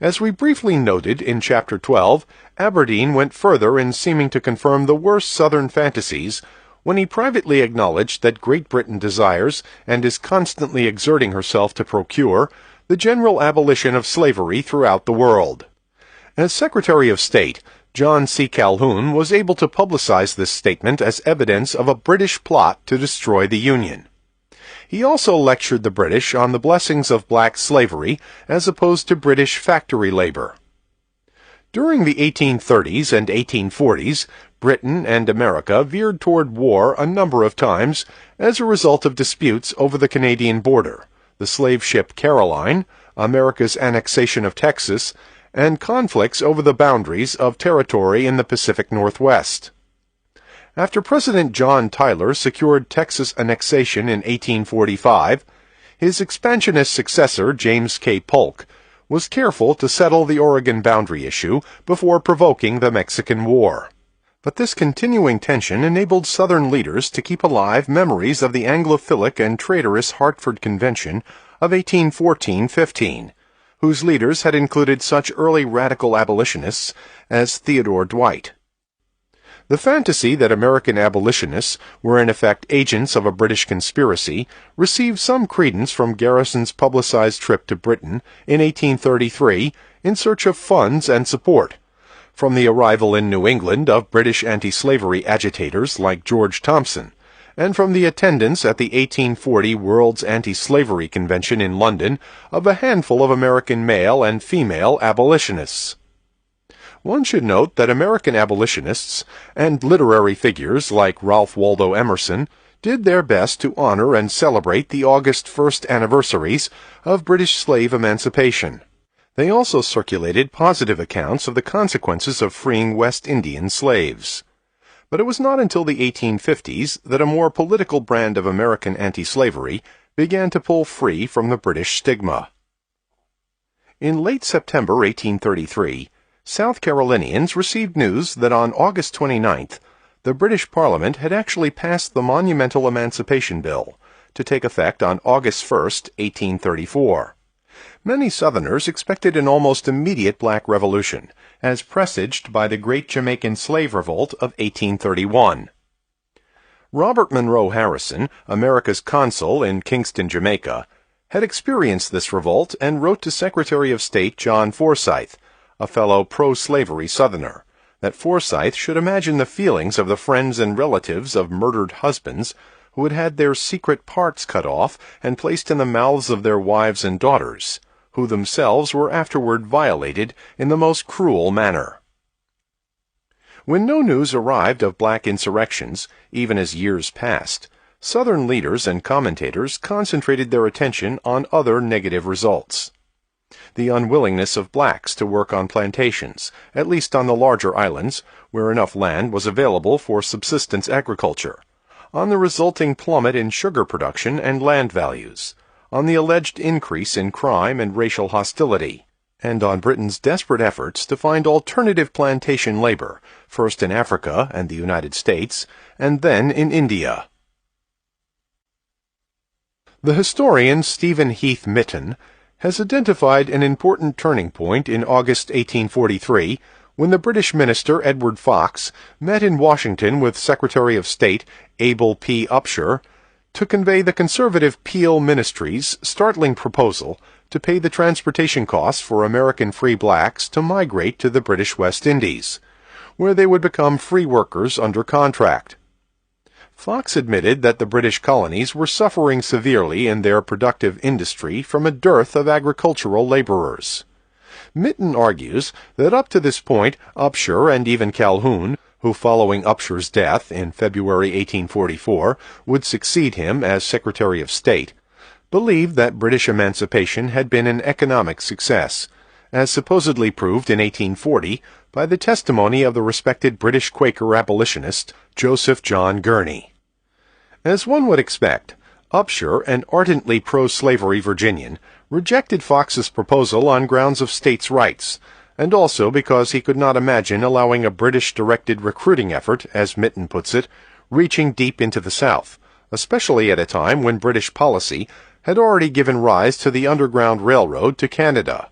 As we briefly noted in Chapter 12, Aberdeen went further in seeming to confirm the worst Southern fantasies when he privately acknowledged that Great Britain desires, and is constantly exerting herself to procure, the general abolition of slavery throughout the world. As Secretary of State, John C. Calhoun was able to publicize this statement as evidence of a British plot to destroy the Union. He also lectured the British on the blessings of black slavery as opposed to British factory labor. During the 1830s and 1840s, Britain and America veered toward war a number of times as a result of disputes over the Canadian border, the slave ship Caroline, America's annexation of Texas, and conflicts over the boundaries of territory in the Pacific Northwest. After President John Tyler secured Texas annexation in 1845, his expansionist successor, James K. Polk, was careful to settle the Oregon boundary issue before provoking the Mexican War. But this continuing tension enabled Southern leaders to keep alive memories of the Anglophilic and traitorous Hartford Convention of 1814-15, whose leaders had included such early radical abolitionists as Theodore Dwight. The fantasy that American abolitionists were in effect agents of a British conspiracy received some credence from Garrison's publicized trip to Britain in 1833 in search of funds and support, from the arrival in New England of British anti-slavery agitators like George Thompson, and from the attendance at the 1840 World's Anti-Slavery Convention in London of a handful of American male and female abolitionists. One should note that American abolitionists and literary figures like Ralph Waldo Emerson did their best to honor and celebrate the August 1st anniversaries of British slave emancipation. They also circulated positive accounts of the consequences of freeing West Indian slaves. But it was not until the 1850s that a more political brand of American anti-slavery began to pull free from the British stigma. In late September 1833, South Carolinians received news that on August 29th, the British Parliament had actually passed the monumental Emancipation Bill, to take effect on August 1st, 1834. Many Southerners expected an almost immediate Black Revolution, as presaged by the Great Jamaican Slave Revolt of 1831. Robert Monroe Harrison, America's consul in Kingston, Jamaica, had experienced this revolt and wrote to Secretary of State John Forsyth, a fellow pro-slavery Southerner, that Forsyth should imagine the feelings of the friends and relatives of murdered husbands who had had their secret parts cut off and placed in the mouths of their wives and daughters, who themselves were afterward violated in the most cruel manner. When no news arrived of black insurrections, even as years passed, Southern leaders and commentators concentrated their attention on other negative results. The unwillingness of blacks to work on plantations, at least on the larger islands, where enough land was available for subsistence agriculture, on the resulting plummet in sugar production and land values, on the alleged increase in crime and racial hostility, and on Britain's desperate efforts to find alternative plantation labor, first in Africa and the United States, and then in India. The historian Stephen Heath Mitten has identified an important turning point in August 1843 when the British minister Edward Fox met in Washington with Secretary of State Abel P. Upshur to convey the conservative Peel Ministry's startling proposal to pay the transportation costs for American free blacks to migrate to the British West Indies, where they would become free workers under contract. Fox admitted that the British colonies were suffering severely in their productive industry from a dearth of agricultural laborers. Mitten argues that up to this point Upshur and even Calhoun, who following Upshur's death in February 1844 would succeed him as Secretary of State, believed that British emancipation had been an economic success, as supposedly proved in 1840 by the testimony of the respected British Quaker abolitionist Joseph John Gurney. As one would expect, Upshur, an ardently pro-slavery Virginian, rejected Fox's proposal on grounds of states' rights, and also because he could not imagine allowing a British-directed recruiting effort, as Mitten puts it, reaching deep into the South, especially at a time when British policy had already given rise to the Underground Railroad to Canada.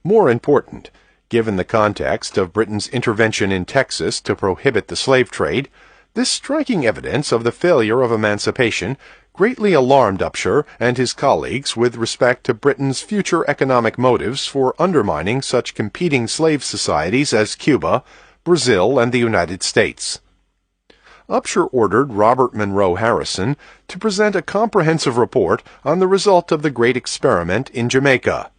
More important, given the context of Britain's intervention in Texas to prohibit the slave trade, this striking evidence of the failure of emancipation greatly alarmed Upshur and his colleagues with respect to Britain's future economic motives for undermining such competing slave societies as Cuba, Brazil, and the United States. Upshur ordered Robert Monroe Harrison to present a comprehensive report on the result of the Great Experiment in Jamaica.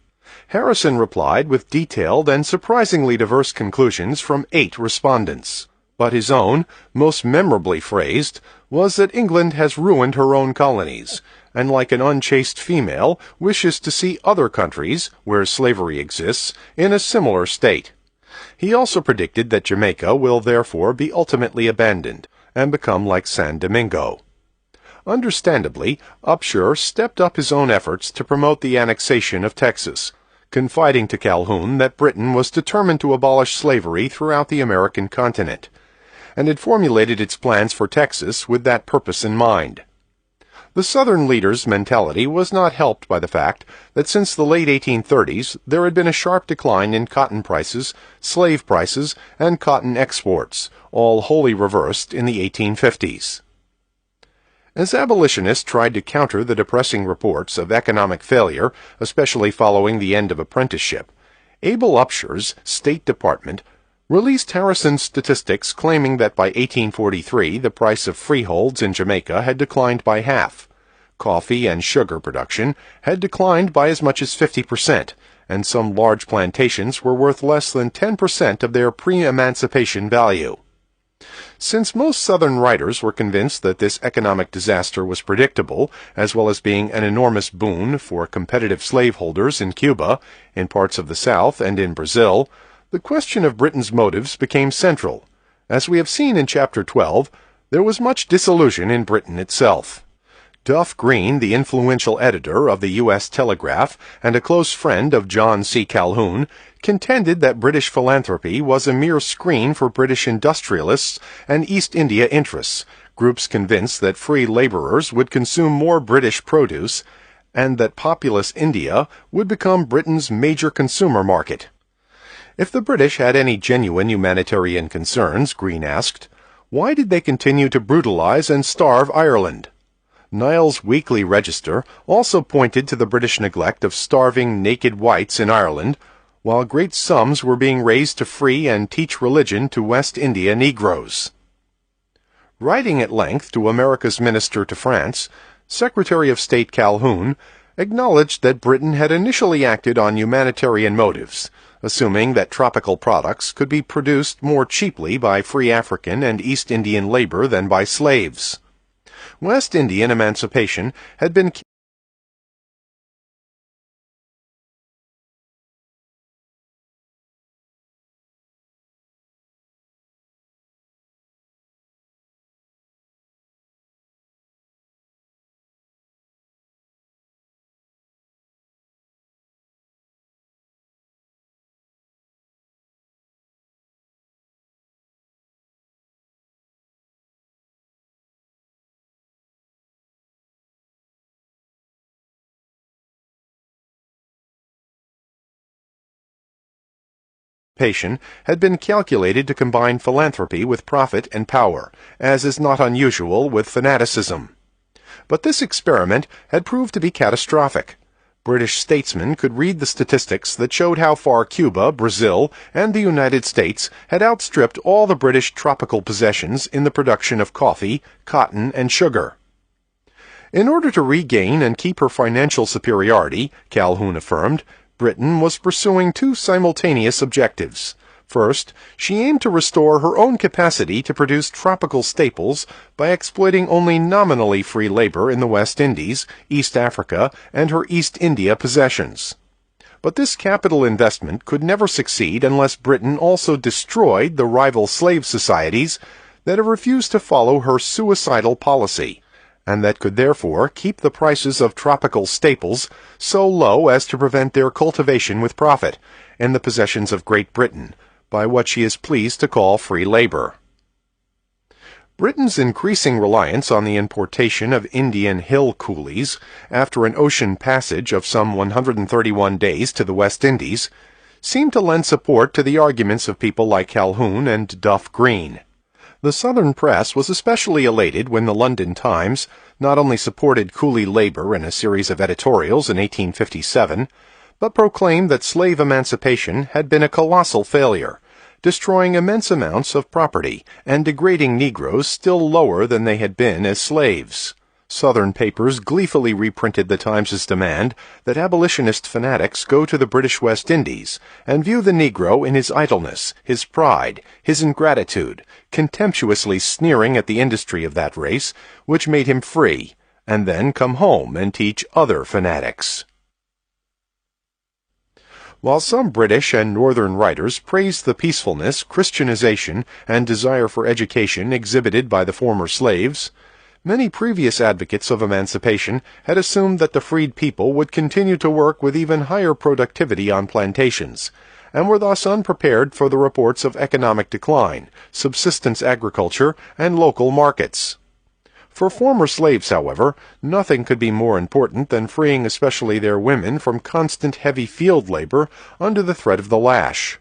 Harrison replied with detailed and surprisingly diverse conclusions from 8 respondents. But his own, most memorably phrased, was that England has ruined her own colonies, and like an unchaste female, wishes to see other countries, where slavery exists, in a similar state. He also predicted that Jamaica will therefore be ultimately abandoned, and become like San Domingo. Understandably, Upshur stepped up his own efforts to promote the annexation of Texas, confiding to Calhoun that Britain was determined to abolish slavery throughout the American continent, and had formulated its plans for Texas with that purpose in mind. The Southern leaders' mentality was not helped by the fact that since the late 1830s there had been a sharp decline in cotton prices, slave prices, and cotton exports, all wholly reversed in the 1850s. As abolitionists tried to counter the depressing reports of economic failure, especially following the end of apprenticeship, Abel Upshur's State Department released Harrison's statistics claiming that by 1843 the price of freeholds in Jamaica had declined by half. Coffee and sugar production had declined by as much as 50%, and some large plantations were worth less than 10% of their pre-emancipation value. Since most Southern writers were convinced that this economic disaster was predictable, as well as being an enormous boon for competitive slaveholders in Cuba, in parts of the South, and in Brazil, the question of Britain's motives became central. As we have seen in Chapter 12, there was much disillusion in Britain itself. Duff Green, the influential editor of the U.S. Telegraph and a close friend of John C. Calhoun, contended that British philanthropy was a mere screen for British industrialists and East India interests, groups convinced that free laborers would consume more British produce, and that populous India would become Britain's major consumer market. If the British had any genuine humanitarian concerns, Green asked, why did they continue to brutalize and starve Ireland? Niles' Weekly Register also pointed to the British neglect of starving naked whites in Ireland, while great sums were being raised to free and teach religion to West India Negroes. Writing at length to America's minister to France, Secretary of State Calhoun acknowledged that Britain had initially acted on humanitarian motives, assuming that tropical products could be produced more cheaply by free African and East Indian labor than by slaves. West Indian emancipation had been had been calculated to combine philanthropy with profit and power, as is not unusual with fanaticism. But this experiment had proved to be catastrophic. British statesmen could read the statistics that showed how far Cuba, Brazil, and the United States had outstripped all the British tropical possessions in the production of coffee, cotton, and sugar. In order to regain and keep her financial superiority, Calhoun affirmed, Britain was pursuing 2 simultaneous objectives. First, she aimed to restore her own capacity to produce tropical staples by exploiting only nominally free labor in the West Indies, East Africa, and her East India possessions. But this capital investment could never succeed unless Britain also destroyed the rival slave societies that have refused to follow her suicidal policy, and that could therefore keep the prices of tropical staples so low as to prevent their cultivation with profit in the possessions of Great Britain by what she is pleased to call free labor. Britain's increasing reliance on the importation of Indian hill coolies after an ocean passage of some 131 days to the West Indies seemed to lend support to the arguments of people like Calhoun and Duff Green. The Southern press was especially elated when the London Times not only supported coolie labor in a series of editorials in 1857, but proclaimed that slave emancipation had been a colossal failure, destroying immense amounts of property and degrading Negroes still lower than they had been as slaves. Southern papers gleefully reprinted the Times's demand that abolitionist fanatics go to the British West Indies and view the Negro in his idleness, his pride, his ingratitude, contemptuously sneering at the industry of that race which made him free, and then come home and teach other fanatics. While some British and Northern writers praised the peacefulness, Christianization, and desire for education exhibited by the former slaves, many previous advocates of emancipation had assumed that the freed people would continue to work with even higher productivity on plantations, and were thus unprepared for the reports of economic decline, subsistence agriculture, and local markets. For former slaves, however, nothing could be more important than freeing especially their women from constant heavy field labor under the threat of the lash.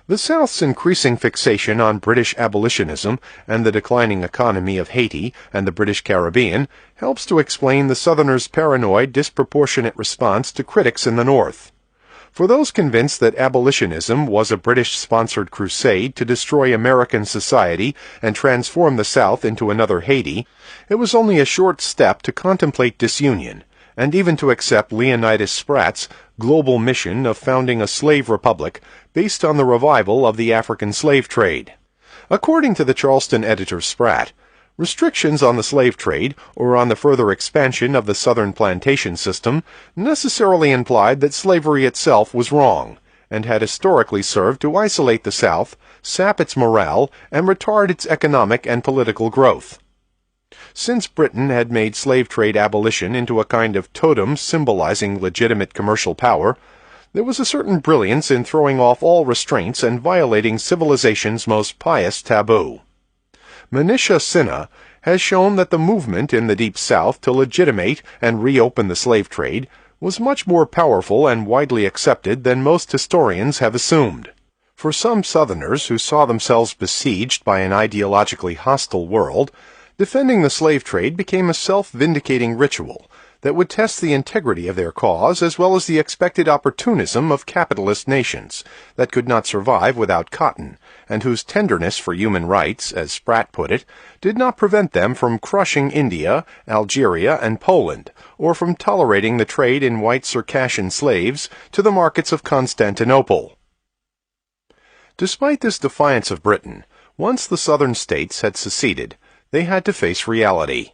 The South's increasing fixation on British abolitionism and the declining economy of Haiti and the British Caribbean helps to explain the Southerners' paranoid, disproportionate response to critics in the North. For those convinced that abolitionism was a British-sponsored crusade to destroy American society and transform the South into another Haiti, it was only a short step to contemplate disunion, and even to accept Leonidas Spratt's global mission of founding a slave republic based on the revival of the African slave trade. According to the Charleston editor Spratt, restrictions on the slave trade, or on the further expansion of the Southern plantation system, necessarily implied that slavery itself was wrong, and had historically served to isolate the South, sap its morale, and retard its economic and political growth. Since Britain had made slave trade abolition into a kind of totem symbolizing legitimate commercial power, there was a certain brilliance in throwing off all restraints and violating civilization's most pious taboo. Manisha Sinha has shown that the movement in the Deep South to legitimate and reopen the slave trade was much more powerful and widely accepted than most historians have assumed. For some Southerners who saw themselves besieged by an ideologically hostile world, defending the slave trade became a self-vindicating ritual that would test the integrity of their cause as well as the expected opportunism of capitalist nations that could not survive without cotton, and whose tenderness for human rights, as Spratt put it, did not prevent them from crushing India, Algeria, and Poland, or from tolerating the trade in white Circassian slaves to the markets of Constantinople. Despite this defiance of Britain, once the Southern states had seceded, they had to face reality.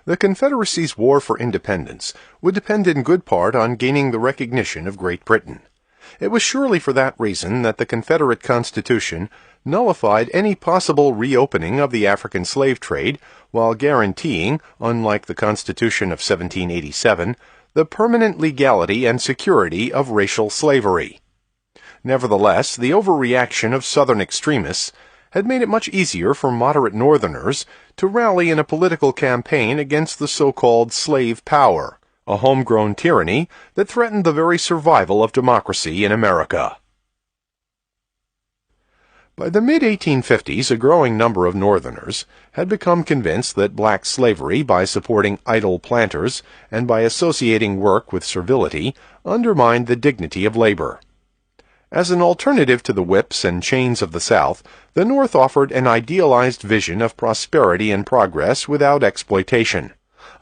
The Confederacy's war for independence would depend in good part on gaining the recognition of Great Britain. It was surely for that reason that the Confederate Constitution nullified any possible reopening of the African slave trade while guaranteeing, unlike the Constitution of 1787, the permanent legality and security of racial slavery. Nevertheless, the overreaction of Southern extremists had made it much easier for moderate Northerners to rally in a political campaign against the so-called slave power, a homegrown tyranny that threatened the very survival of democracy in America. By the mid-1850s, a growing number of Northerners had become convinced that black slavery, by supporting idle planters and by associating work with servility, undermined the dignity of labor. As an alternative to the whips and chains of the South, the North offered an idealized vision of prosperity and progress without exploitation,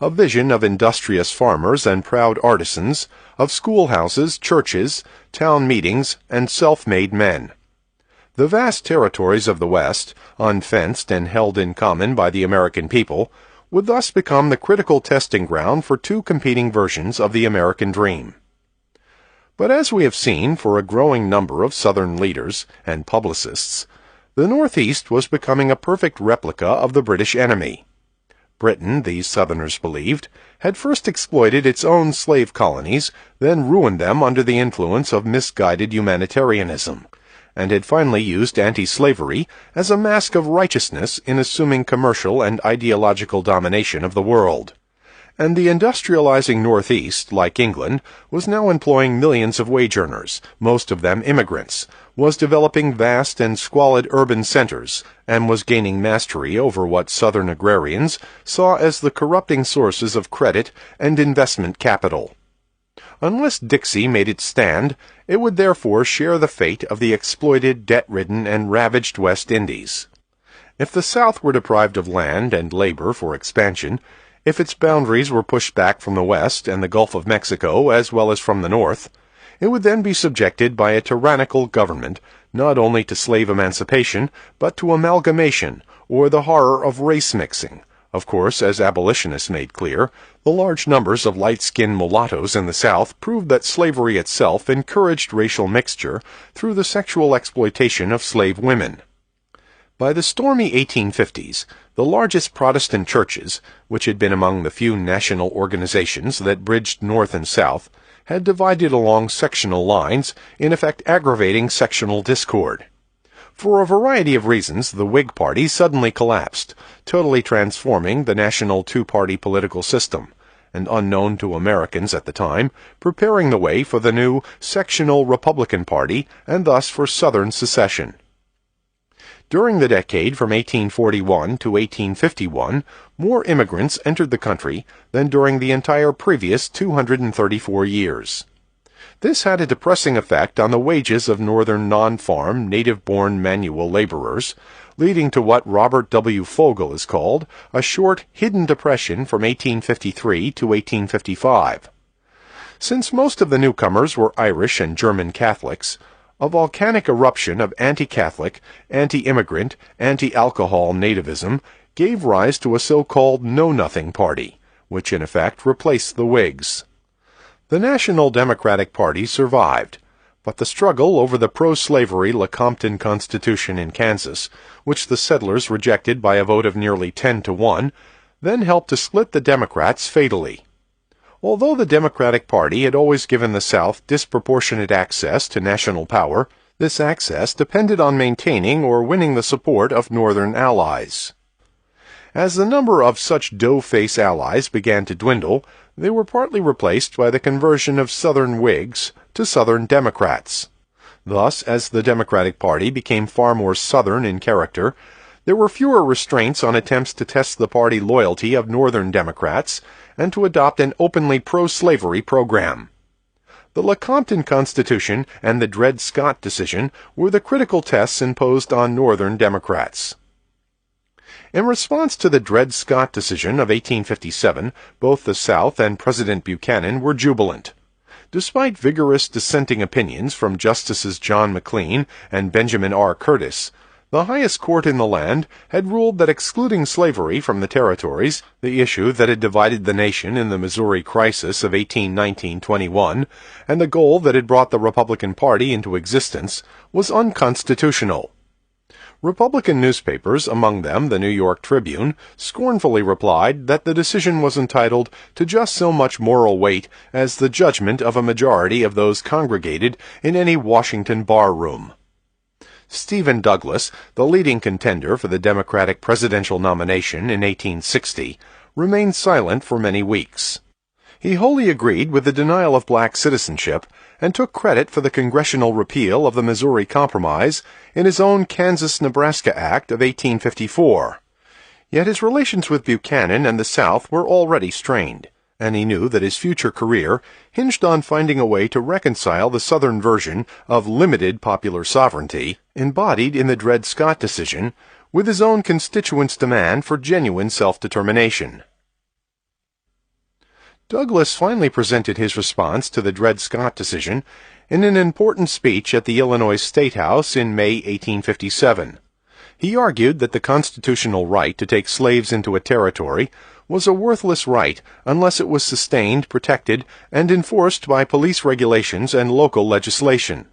a vision of industrious farmers and proud artisans, of schoolhouses, churches, town meetings, and self-made men. The vast territories of the West, unfenced and held in common by the American people, would thus become the critical testing ground for two competing versions of the American dream. But as we have seen for a growing number of Southern leaders and publicists, the Northeast was becoming a perfect replica of the British enemy. Britain, these Southerners believed, had first exploited its own slave colonies, then ruined them under the influence of misguided humanitarianism, and had finally used anti-slavery as a mask of righteousness in assuming commercial and ideological domination of the world. And the industrializing Northeast, like England, was now employing millions of wage earners, most of them immigrants, was developing vast and squalid urban centers, and was gaining mastery over what Southern agrarians saw as the corrupting sources of credit and investment capital. Unless Dixie made its stand, it would therefore share the fate of the exploited, debt-ridden, and ravaged West Indies. If the South were deprived of land and labor for expansion, if its boundaries were pushed back from the West and the Gulf of Mexico as well as from the North, it would then be subjected by a tyrannical government not only to slave emancipation, but to amalgamation, or the horror of race mixing. Of course, as abolitionists made clear, the large numbers of light-skinned mulattoes in the South proved that slavery itself encouraged racial mixture through the sexual exploitation of slave women. By the stormy 1850s, the largest Protestant churches, which had been among the few national organizations that bridged North and South, had divided along sectional lines, in effect aggravating sectional discord. For a variety of reasons, the Whig Party suddenly collapsed, totally transforming the national two-party political system, and unknown to Americans at the time, preparing the way for the new sectional Republican Party and thus for Southern secession. During the decade from 1841 to 1851, more immigrants entered the country than during the entire previous 234 years. This had a depressing effect on the wages of northern non-farm, native-born manual laborers, leading to what Robert W. Fogel has called a short, hidden depression from 1853 to 1855. Since most of the newcomers were Irish and German Catholics, a volcanic eruption of anti-Catholic, anti-immigrant, anti-alcohol nativism gave rise to a so-called Know-Nothing Party, which in effect replaced the Whigs. The National Democratic Party survived, but the struggle over the pro-slavery Lecompton Constitution in Kansas, which the settlers rejected by a vote of nearly 10-1, then helped to split the Democrats fatally. Although the Democratic Party had always given the South disproportionate access to national power, this access depended on maintaining or winning the support of Northern allies. As the number of such dough-face allies began to dwindle, they were partly replaced by the conversion of Southern Whigs to Southern Democrats. Thus, as the Democratic Party became far more Southern in character, there were fewer restraints on attempts to test the party loyalty of Northern Democrats and to adopt an openly pro-slavery program. The Lecompton Constitution and the Dred Scott decision were the critical tests imposed on Northern Democrats. In response to the Dred Scott decision of 1857, both the South and President Buchanan were jubilant. Despite vigorous dissenting opinions from Justices John McLean and Benjamin R. Curtis, the highest court in the land had ruled that excluding slavery from the territories, the issue that had divided the nation in the Missouri crisis of 1819-21, and the goal that had brought the Republican Party into existence, was unconstitutional. Republican newspapers, among them the New York Tribune, scornfully replied that the decision was entitled to just so much moral weight as the judgment of a majority of those congregated in any Washington bar room. Stephen Douglas, the leading contender for the Democratic presidential nomination in 1860, remained silent for many weeks. He wholly agreed with the denial of black citizenship and took credit for the congressional repeal of the Missouri Compromise in his own Kansas-Nebraska Act of 1854. Yet his relations with Buchanan and the South were already strained, and he knew that his future career hinged on finding a way to reconcile the Southern version of limited popular sovereignty, embodied in the Dred Scott decision, with his own constituents' demand for genuine self-determination. Douglas finally presented his response to the Dred Scott decision in an important speech at the Illinois State House in May 1857. He argued that the constitutional right to take slaves into a territory was a worthless right unless it was sustained, protected, and enforced by police regulations and local legislation.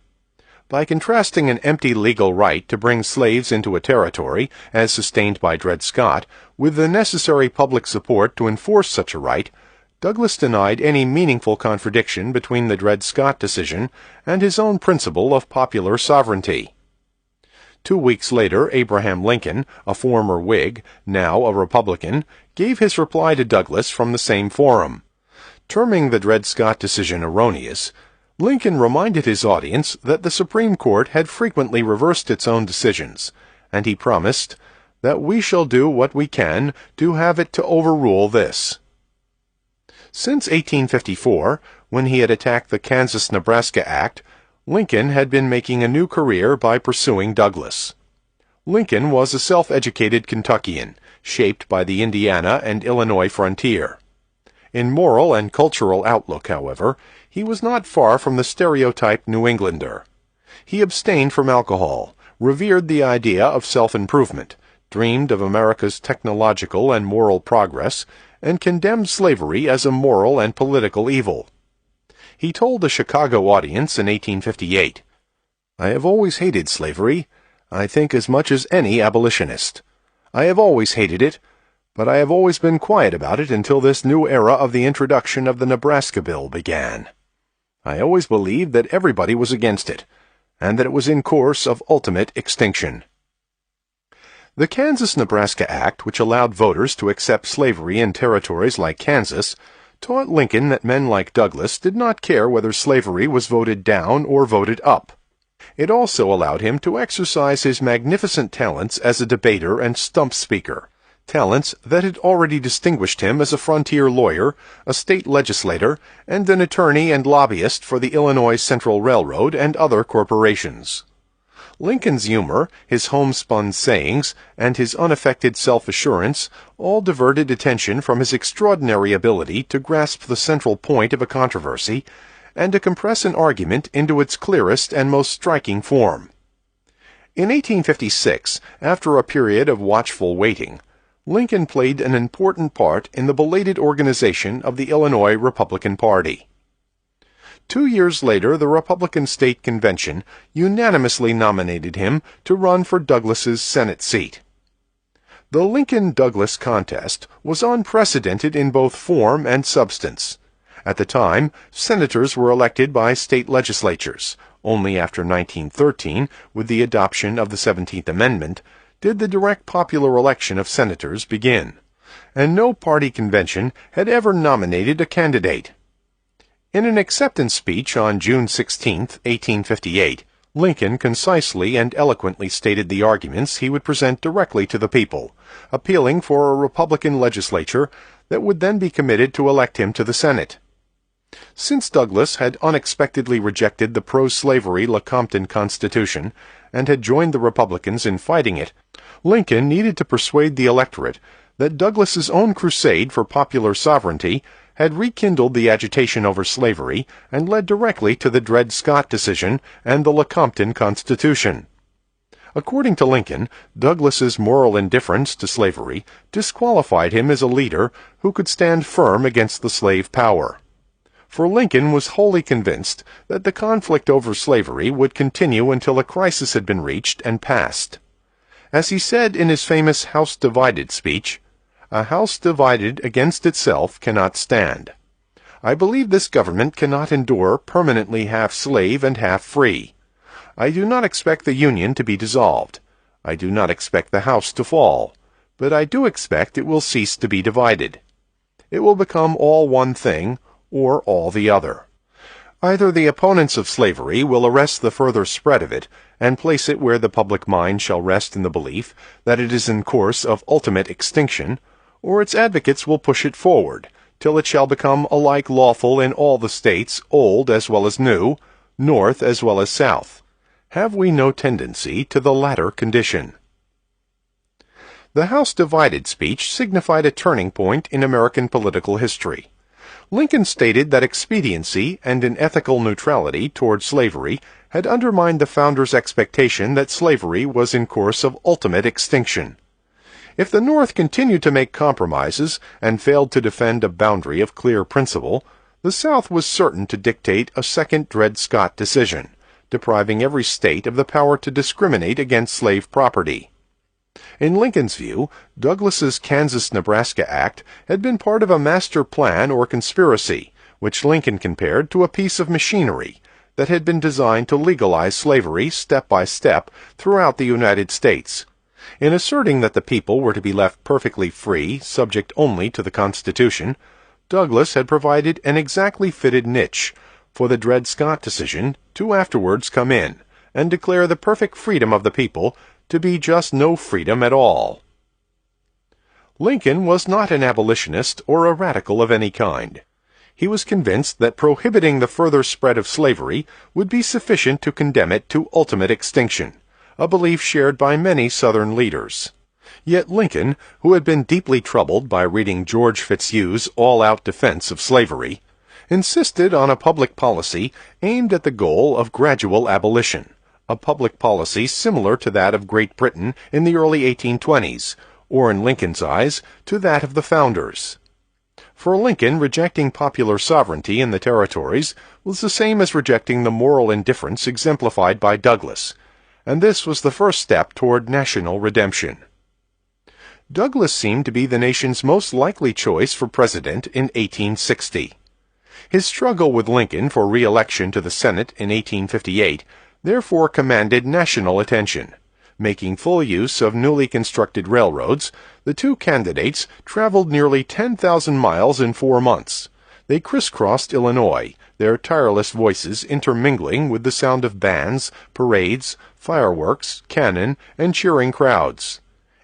By contrasting an empty legal right to bring slaves into a territory, as sustained by Dred Scott, with the necessary public support to enforce such a right, Douglas denied any meaningful contradiction between the Dred Scott decision and his own principle of popular sovereignty. 2 weeks later, Abraham Lincoln, a former Whig, now a Republican, gave his reply to Douglas from the same forum. Terming the Dred Scott decision erroneous, Lincoln reminded his audience that the Supreme Court had frequently reversed its own decisions, and he promised that we shall do what we can to have it to overrule this. Since 1854, when he had attacked the Kansas-Nebraska Act, Lincoln had been making a new career by pursuing Douglas. Lincoln was a self-educated Kentuckian, shaped by the Indiana and Illinois frontier. In moral and cultural outlook, however, he was not far from the stereotyped New Englander. He abstained from alcohol, revered the idea of self-improvement, dreamed of America's technological and moral progress, and condemned slavery as a moral and political evil. He told a Chicago audience in 1858, "I have always hated slavery, I think as much as any abolitionist. I have always hated it, but I have always been quiet about it until this new era of the introduction of the Nebraska Bill began. I always believed that everybody was against it, and that it was in course of ultimate extinction." The Kansas-Nebraska Act, which allowed voters to accept slavery in territories like Kansas, taught Lincoln that men like Douglas did not care whether slavery was voted down or voted up. It also allowed him to exercise his magnificent talents as a debater and stump speaker, talents that had already distinguished him as a frontier lawyer, a state legislator, and an attorney and lobbyist for the Illinois Central Railroad and other corporations. Lincoln's humor, his homespun sayings, and his unaffected self-assurance all diverted attention from his extraordinary ability to grasp the central point of a controversy and to compress an argument into its clearest and most striking form. In 1856, after a period of watchful waiting, Lincoln played an important part in the belated organization of the Illinois Republican Party. 2 years later, the Republican State Convention unanimously nominated him to run for Douglas's Senate seat. The Lincoln-Douglas contest was unprecedented in both form and substance. At the time, senators were elected by state legislatures. Only after 1913, with the adoption of the 17th Amendment, did the direct popular election of senators begin, and no party convention had ever nominated a candidate. In an acceptance speech on June 16, 1858, Lincoln concisely and eloquently stated the arguments he would present directly to the people, appealing for a Republican legislature that would then be committed to elect him to the Senate. Since Douglas had unexpectedly rejected the pro-slavery Lecompton Constitution and had joined the Republicans in fighting it, Lincoln needed to persuade the electorate that Douglas's own crusade for popular sovereignty had rekindled the agitation over slavery and led directly to the Dred Scott decision and the Lecompton Constitution. According to Lincoln, Douglas's moral indifference to slavery disqualified him as a leader who could stand firm against the slave power. For Lincoln was wholly convinced that the conflict over slavery would continue until a crisis had been reached and passed. As he said in his famous House Divided speech, "A house divided against itself cannot stand. I believe this government cannot endure permanently half slave and half free. I do not expect the Union to be dissolved. I do not expect the House to fall, but I do expect it will cease to be divided. It will become all one thing, or all the other. Either the opponents of slavery will arrest the further spread of it, and place it where the public mind shall rest in the belief that it is in course of ultimate extinction, or its advocates will push it forward, till it shall become alike lawful in all the states, old as well as new, north as well as south. Have we no tendency to the latter condition?" The House Divided speech signified a turning point in American political history. Lincoln stated that expediency and an ethical neutrality toward slavery had undermined the founders' expectation that slavery was in course of ultimate extinction. If the North continued to make compromises and failed to defend a boundary of clear principle, the South was certain to dictate a second Dred Scott decision, depriving every state of the power to discriminate against slave property. In Lincoln's view, Douglas's Kansas-Nebraska Act had been part of a master plan or conspiracy, which Lincoln compared to a piece of machinery that had been designed to legalize slavery step by step throughout the United States. In asserting that the people were to be left perfectly free, subject only to the Constitution, Douglas had provided an exactly fitted niche for the Dred Scott decision to afterwards come in and declare the perfect freedom of the people to be just no freedom at all. Lincoln was not an abolitionist or a radical of any kind. He was convinced that prohibiting the further spread of slavery would be sufficient to condemn it to ultimate extinction, a belief shared by many Southern leaders. Yet Lincoln, who had been deeply troubled by reading George Fitzhugh's all-out defense of slavery, insisted on a public policy aimed at the goal of gradual abolition, a public policy similar to that of Great Britain in the early 1820s, or in Lincoln's eyes, to that of the Founders. For Lincoln, rejecting popular sovereignty in the territories was the same as rejecting the moral indifference exemplified by Douglas, and this was the first step toward national redemption. Douglas seemed to be the nation's most likely choice for president in 1860. His struggle with Lincoln for re-election to the Senate in 1858 therefore commanded national attention. Making full use of newly constructed railroads, the two candidates traveled nearly 10,000 miles in 4 months. They crisscrossed Illinois, their tireless voices intermingling with the sound of bands, parades, fireworks, cannon, and cheering crowds.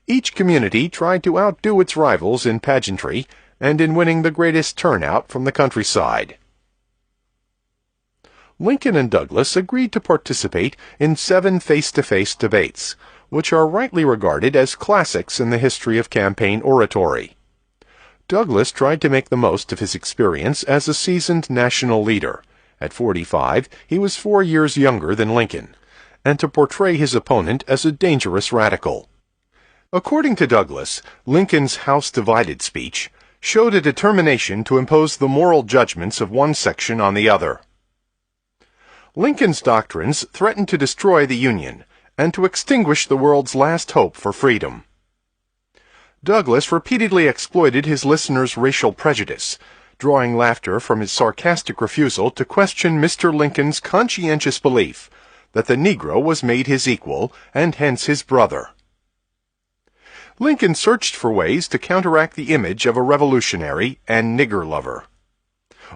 Each community tried to outdo its rivals in pageantry and in winning the greatest turnout from the countryside. Lincoln and Douglas agreed to participate in 7 face-to-face debates, which are rightly regarded as classics in the history of campaign oratory. Douglas tried to make the most of his experience as a seasoned national leader. At 45, he was 4 years younger than Lincoln, and to portray his opponent as a dangerous radical. According to Douglas, Lincoln's House Divided speech showed a determination to impose the moral judgments of one section on the other. Lincoln's doctrines threatened to destroy the Union and to extinguish the world's last hope for freedom. Douglas repeatedly exploited his listeners' racial prejudice, drawing laughter from his sarcastic refusal to question Mr. Lincoln's conscientious belief that the Negro was made his equal and hence his brother. Lincoln searched for ways to counteract the image of a revolutionary and nigger lover.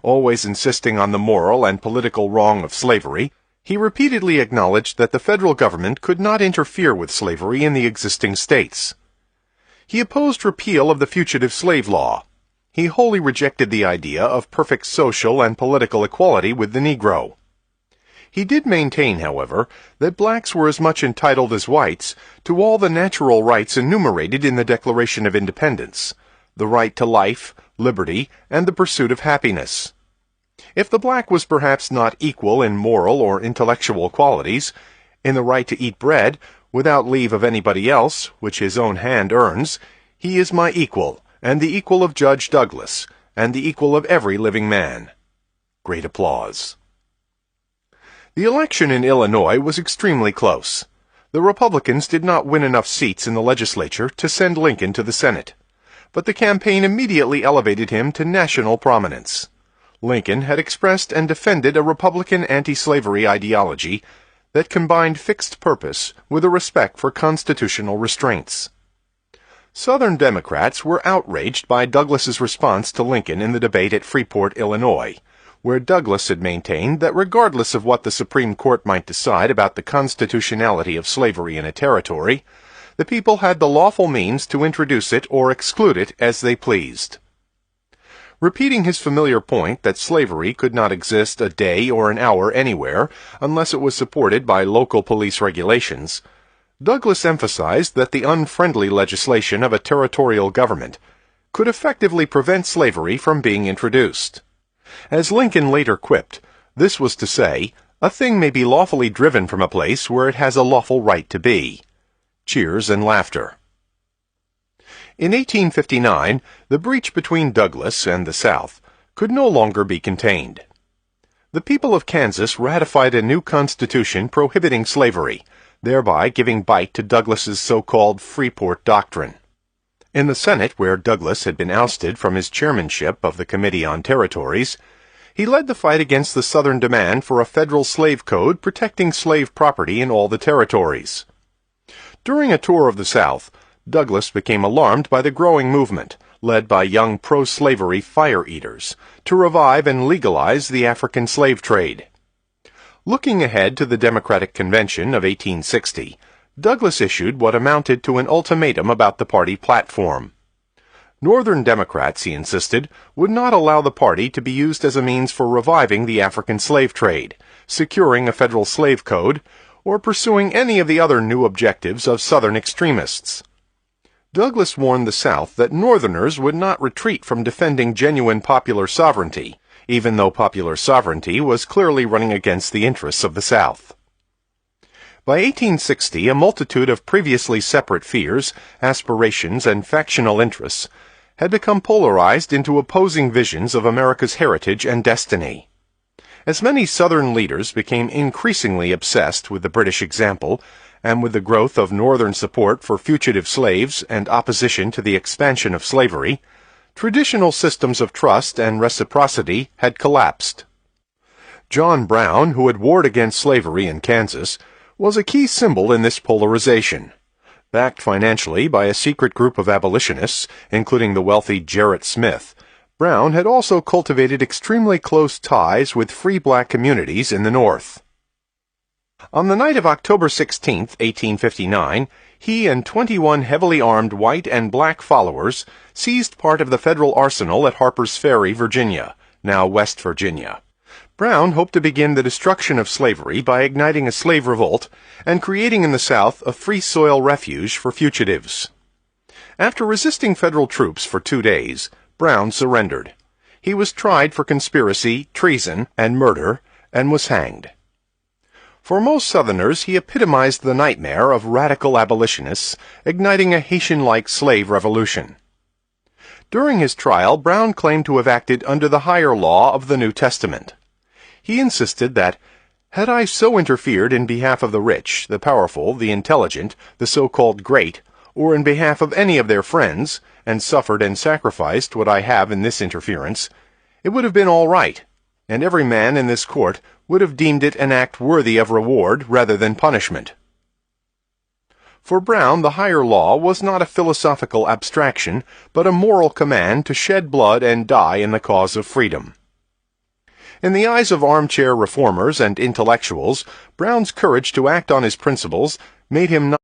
Always insisting on the moral and political wrong of slavery, he repeatedly acknowledged that the federal government could not interfere with slavery in the existing states. He opposed repeal of the fugitive slave law. He wholly rejected the idea of perfect social and political equality with the Negro. He did maintain, however, that blacks were as much entitled as whites to all the natural rights enumerated in the Declaration of Independence, the right to life, liberty, and the pursuit of happiness. If the black was perhaps not equal in moral or intellectual qualities, in the right to eat bread without leave of anybody else, which his own hand earns, he is my equal, and the equal of Judge Douglas, and the equal of every living man. Great applause. The election in Illinois was extremely close. The Republicans did not win enough seats in the legislature to send Lincoln to the Senate, but the campaign immediately elevated him to national prominence. Lincoln had expressed and defended a Republican anti-slavery ideology that combined fixed purpose with a respect for constitutional restraints. Southern Democrats were outraged by Douglas's response to Lincoln in the debate at Freeport, Illinois, where Douglas had maintained that regardless of what the Supreme Court might decide about the constitutionality of slavery in a territory, the people had the lawful means to introduce it or exclude it as they pleased. Repeating his familiar point that slavery could not exist a day or an hour anywhere unless it was supported by local police regulations, Douglas emphasized that the unfriendly legislation of a territorial government could effectively prevent slavery from being introduced. As Lincoln later quipped, this was to say, a thing may be lawfully driven from a place where it has a lawful right to be. Cheers and laughter. In 1859, the breach between Douglas and the South could no longer be contained. The people of Kansas ratified a new constitution prohibiting slavery, thereby giving bite to Douglas's so-called Freeport Doctrine. In the Senate, where Douglas had been ousted from his chairmanship of the Committee on Territories, he led the fight against the Southern demand for a federal slave code protecting slave property in all the territories. During a tour of the South, Douglas became alarmed by the growing movement, led by young pro-slavery fire-eaters, to revive and legalize the African slave trade. Looking ahead to the Democratic Convention of 1860, Douglas issued what amounted to an ultimatum about the party platform. Northern Democrats, he insisted, would not allow the party to be used as a means for reviving the African slave trade, securing a federal slave code, or pursuing any of the other new objectives of Southern extremists. Douglas warned the South that Northerners would not retreat from defending genuine popular sovereignty, even though popular sovereignty was clearly running against the interests of the South. By 1860, a multitude of previously separate fears, aspirations, and factional interests had become polarized into opposing visions of America's heritage and destiny. As many Southern leaders became increasingly obsessed with the British example, and with the growth of Northern support for fugitive slaves and opposition to the expansion of slavery, traditional systems of trust and reciprocity had collapsed. John Brown, who had warred against slavery in Kansas, was a key symbol in this polarization. Backed financially by a secret group of abolitionists, including the wealthy Gerrit Smith, Brown had also cultivated extremely close ties with free black communities in the North. On the night of October 16, 1859, he and 21 heavily armed white and black followers seized part of the federal arsenal at Harper's Ferry, Virginia, now West Virginia. Brown hoped to begin the destruction of slavery by igniting a slave revolt and creating in the South a free soil refuge for fugitives. After resisting federal troops for 2 days, Brown surrendered. He was tried for conspiracy, treason, and murder, and was hanged. For most Southerners, he epitomized the nightmare of radical abolitionists igniting a Haitian-like slave revolution. During his trial, Brown claimed to have acted under the higher law of the New Testament. He insisted that, had I so interfered in behalf of the rich, the powerful, the intelligent, the so-called great, or in behalf of any of their friends, and suffered and sacrificed what I have in this interference, it would have been all right, and every man in this court would have deemed it an act worthy of reward rather than punishment. For Brown, the higher law was not a philosophical abstraction, but a moral command to shed blood and die in the cause of freedom. In the eyes of armchair reformers and intellectuals, Brown's courage to act on his principles made him not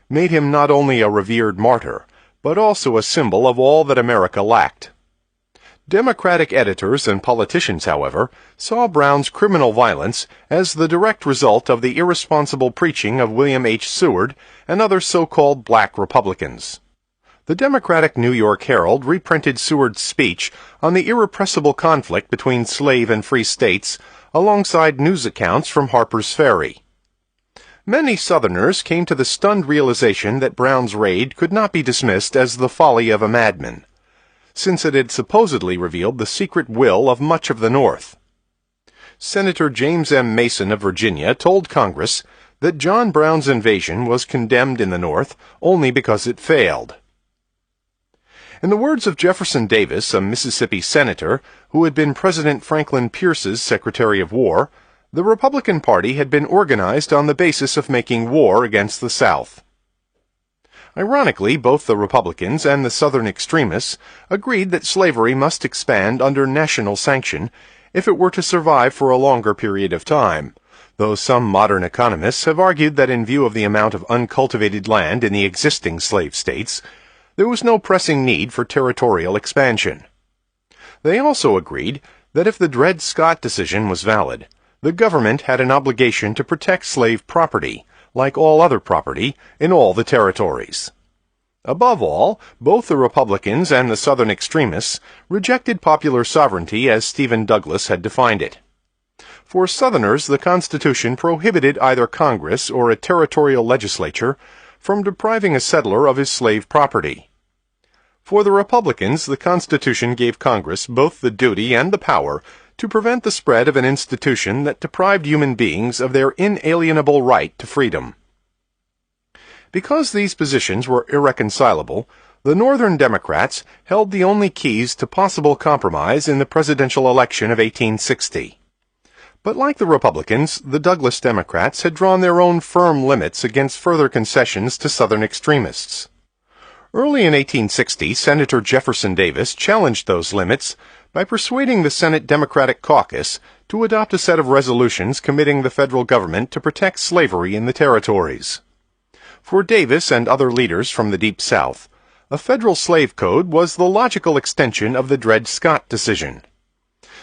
made him not only a revered martyr, but also a symbol of all that America lacked. Democratic editors and politicians, however, saw Brown's criminal violence as the direct result of the irresponsible preaching of William H. Seward and other so-called black Republicans. The Democratic New York Herald reprinted Seward's speech on the irrepressible conflict between slave and free states alongside news accounts from Harper's Ferry. Many Southerners came to the stunned realization that Brown's raid could not be dismissed as the folly of a madman, since it had supposedly revealed the secret will of much of the North. Senator James M. Mason of Virginia told Congress that John Brown's invasion was condemned in the North only because it failed. In the words of Jefferson Davis, a Mississippi senator who had been President Franklin Pierce's Secretary of War, the Republican Party had been organized on the basis of making war against the South. Ironically, both the Republicans and the Southern extremists agreed that slavery must expand under national sanction if it were to survive for a longer period of time, though some modern economists have argued that in view of the amount of uncultivated land in the existing slave states, there was no pressing need for territorial expansion. They also agreed that if the Dred Scott decision was valid, the government had an obligation to protect slave property, like all other property, in all the territories. Above all, both the Republicans and the Southern extremists rejected popular sovereignty as Stephen Douglas had defined it. For Southerners, the Constitution prohibited either Congress or a territorial legislature from depriving a settler of his slave property. For the Republicans, the Constitution gave Congress both the duty and the power to prevent the spread of an institution that deprived human beings of their inalienable right to freedom. Because these positions were irreconcilable, the Northern Democrats held the only keys to possible compromise in the presidential election of 1860. But like the Republicans, the Douglas Democrats had drawn their own firm limits against further concessions to Southern extremists. Early in 1860, Senator Jefferson Davis challenged those limits by persuading the Senate Democratic caucus to adopt a set of resolutions committing the federal government to protect slavery in the territories. For Davis and other leaders from the Deep South, a federal slave code was the logical extension of the Dred Scott decision.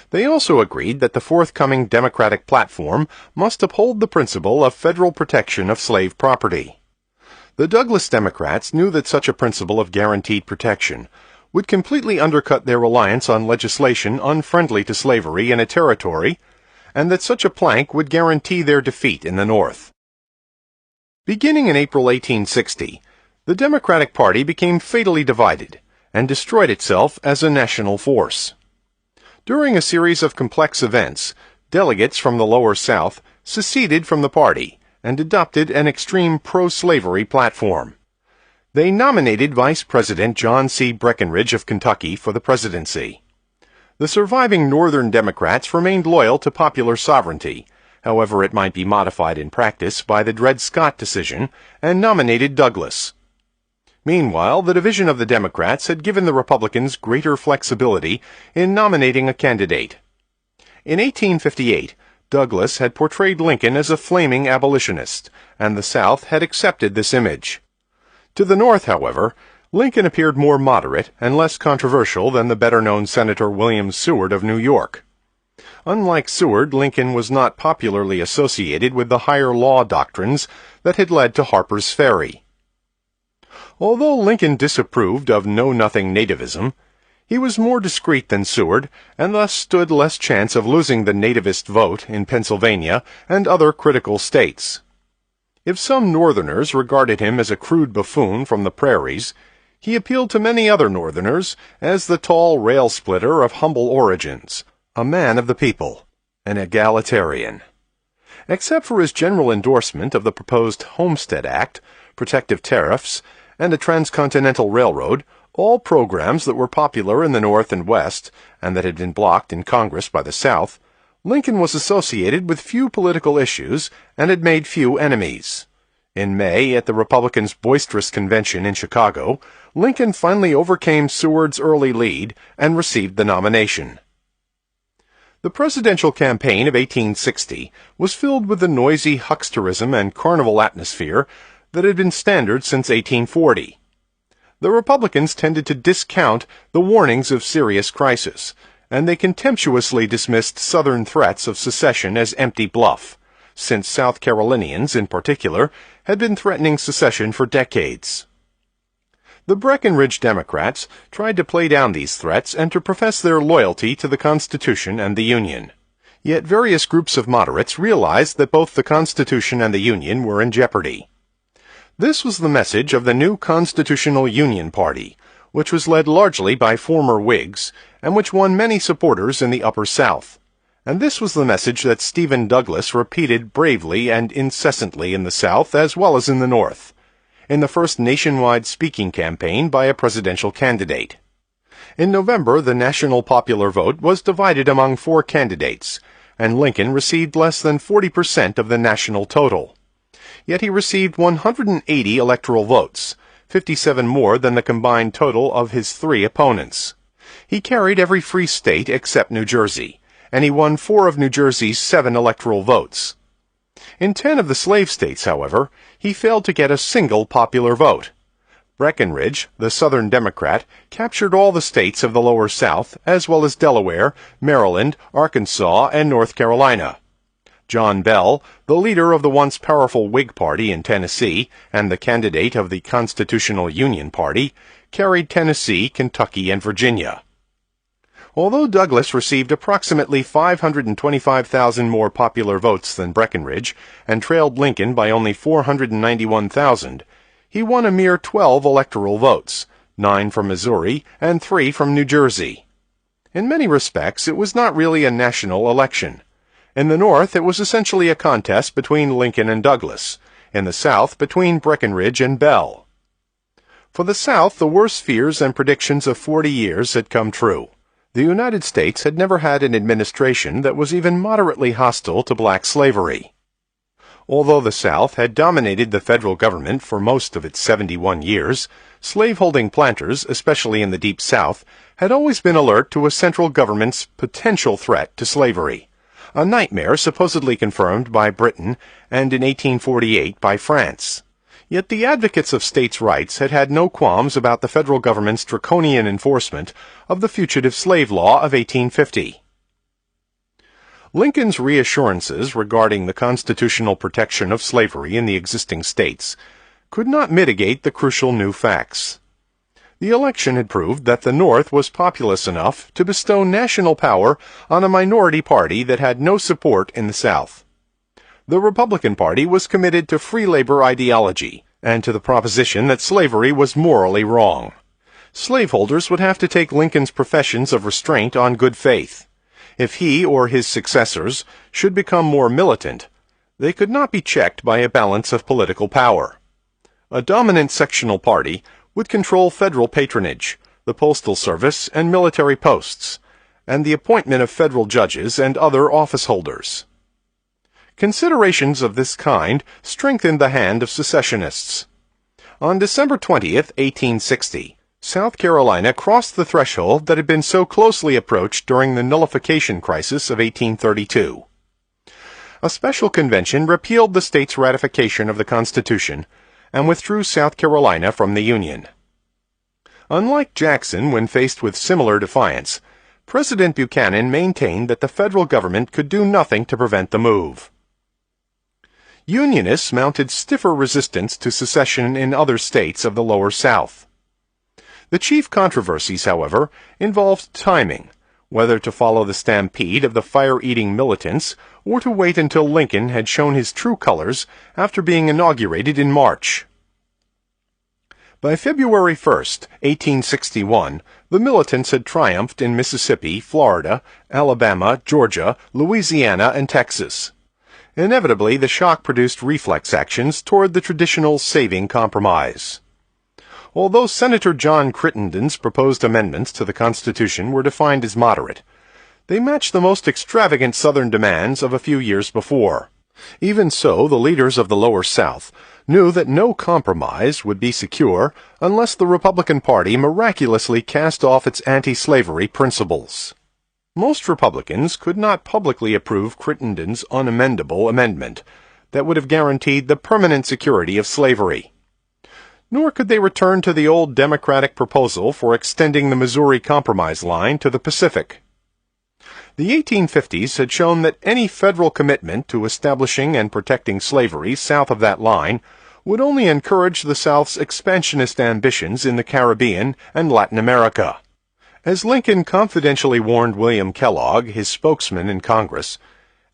They also agreed that the forthcoming Democratic platform must uphold the principle of federal protection of slave property. The Douglas Democrats knew that such a principle of guaranteed protection would completely undercut their reliance on legislation unfriendly to slavery in a territory, and that such a plank would guarantee their defeat in the North. Beginning in April 1860, the Democratic Party became fatally divided and destroyed itself as a national force. During a series of complex events, delegates from the Lower South seceded from the party and adopted an extreme pro-slavery platform. They nominated Vice President John C. Breckinridge of Kentucky for the presidency. The surviving Northern Democrats remained loyal to popular sovereignty, however it might be modified in practice by the Dred Scott decision, and nominated Douglas. Meanwhile, the division of the Democrats had given the Republicans greater flexibility in nominating a candidate. In 1858, Douglas had portrayed Lincoln as a flaming abolitionist, and the South had accepted this image. To the North, however, Lincoln appeared more moderate and less controversial than the better-known Senator William Seward of New York. Unlike Seward, Lincoln was not popularly associated with the higher law doctrines that had led to Harper's Ferry. Although Lincoln disapproved of know-nothing nativism, he was more discreet than Seward, and thus stood less chance of losing the nativist vote in Pennsylvania and other critical states. If some Northerners regarded him as a crude buffoon from the prairies, he appealed to many other Northerners as the tall rail-splitter of humble origins, a man of the people, an egalitarian. Except for his general endorsement of the proposed Homestead Act, protective tariffs, and a transcontinental railroad, all programs that were popular in the North and West, and that had been blocked in Congress by the South, Lincoln was associated with few political issues and had made few enemies. In May, at the Republicans' boisterous convention in Chicago, Lincoln finally overcame Seward's early lead and received the nomination. The presidential campaign of 1860 was filled with the noisy hucksterism and carnival atmosphere that had been standard since 1840. The Republicans tended to discount the warnings of serious crisis, and they contemptuously dismissed Southern threats of secession as empty bluff, since South Carolinians, in particular, had been threatening secession for decades. The Breckinridge Democrats tried to play down these threats and to profess their loyalty to the Constitution and the Union. Yet various groups of moderates realized that both the Constitution and the Union were in jeopardy. This was the message of the new Constitutional Union Party, which was led largely by former Whigs, and which won many supporters in the Upper South. And this was the message that Stephen Douglas repeated bravely and incessantly in the South as well as in the North, in the first nationwide speaking campaign by a presidential candidate. In November, the national popular vote was divided among 4 candidates, and Lincoln received less than 40% of the national total. Yet he received 180 electoral votes, 57 more than the combined total of his 3 opponents. He carried every free state except New Jersey, and he won 4 of New Jersey's 7 electoral votes. In 10 of the slave states, however, he failed to get a single popular vote. Breckinridge, the Southern Democrat, captured all the states of the Lower South, as well as Delaware, Maryland, Arkansas, and North Carolina. John Bell, the leader of the once powerful Whig Party in Tennessee and the candidate of the Constitutional Union Party, carried Tennessee, Kentucky, and Virginia. Although Douglas received approximately 525,000 more popular votes than Breckinridge and trailed Lincoln by only 491,000, he won a mere 12 electoral votes, 9 from Missouri and 3 from New Jersey. In many respects, it was not really a national election. In the North, it was essentially a contest between Lincoln and Douglas. In the South, between Breckinridge and Bell. For the South, the worst fears and predictions of 40 years had come true. The United States had never had an administration that was even moderately hostile to black slavery. Although the South had dominated the federal government for most of its 71 years, slaveholding planters, especially in the Deep South, had always been alert to a central government's potential threat to slavery, a nightmare supposedly confirmed by Britain and in 1848 by France. Yet the advocates of states' rights had had no qualms about the federal government's draconian enforcement of the Fugitive Slave Law of 1850. Lincoln's reassurances regarding the constitutional protection of slavery in the existing states could not mitigate the crucial new facts. The election had proved that the North was populous enough to bestow national power on a minority party that had no support in the South. The Republican Party was committed to free labor ideology and to the proposition that slavery was morally wrong. Slaveholders would have to take Lincoln's professions of restraint on good faith. If he or his successors should become more militant, they could not be checked by a balance of political power. A dominant sectional party would control federal patronage, the postal service and military posts, and the appointment of federal judges and other office holders. Considerations of this kind strengthened the hand of secessionists. On December 20th, 1860, South Carolina crossed the threshold that had been so closely approached during the nullification crisis of 1832. A special convention repealed the state's ratification of the Constitution and withdrew South Carolina from the Union. Unlike Jackson when faced with similar defiance, President Buchanan maintained that the federal government could do nothing to prevent the move. Unionists mounted stiffer resistance to secession in other states of the Lower South. The chief controversies, however, involved timing, whether to follow the stampede of the fire-eating militants or to wait until Lincoln had shown his true colors after being inaugurated in March. By February 1st, 1861, the militants had triumphed in Mississippi, Florida, Alabama, Georgia, Louisiana, and Texas. Inevitably, the shock produced reflex actions toward the traditional saving compromise. Although Senator John Crittenden's proposed amendments to the Constitution were defined as moderate, they matched the most extravagant Southern demands of a few years before. Even so, the leaders of the Lower South knew that no compromise would be secure unless the Republican Party miraculously cast off its anti-slavery principles. Most Republicans could not publicly approve Crittenden's unamendable amendment that would have guaranteed the permanent security of slavery. Nor could they return to the old Democratic proposal for extending the Missouri Compromise line to the Pacific. The 1850s had shown that any federal commitment to establishing and protecting slavery south of that line would only encourage the South's expansionist ambitions in the Caribbean and Latin America. As Lincoln confidentially warned William Kellogg, his spokesman in Congress,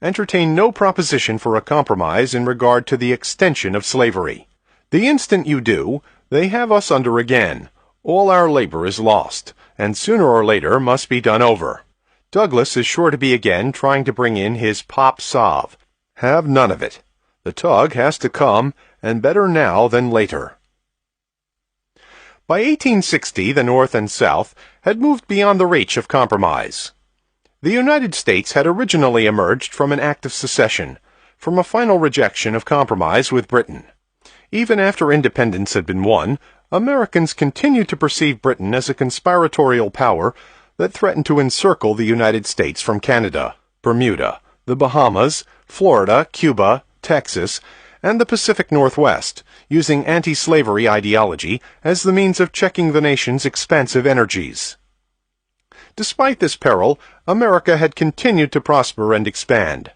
entertain no proposition for a compromise in regard to the extension of slavery. The instant you do, they have us under again. All our labor is lost, and sooner or later must be done over. Douglas is sure to be again trying to bring in his pop salve. Have none of it. The tug has to come, and better now than later. By 1860, the North and South had moved beyond the reach of compromise. The United States had originally emerged from an act of secession, from a final rejection of compromise with Britain. Even after independence had been won, Americans continued to perceive Britain as a conspiratorial power that threatened to encircle the United States from Canada. Bermuda, the Bahamas, Florida, Cuba, Texas, and the Pacific Northwest, using anti-slavery ideology as the means of checking the nation's expansive energies. Despite this peril, America had continued to prosper and expand.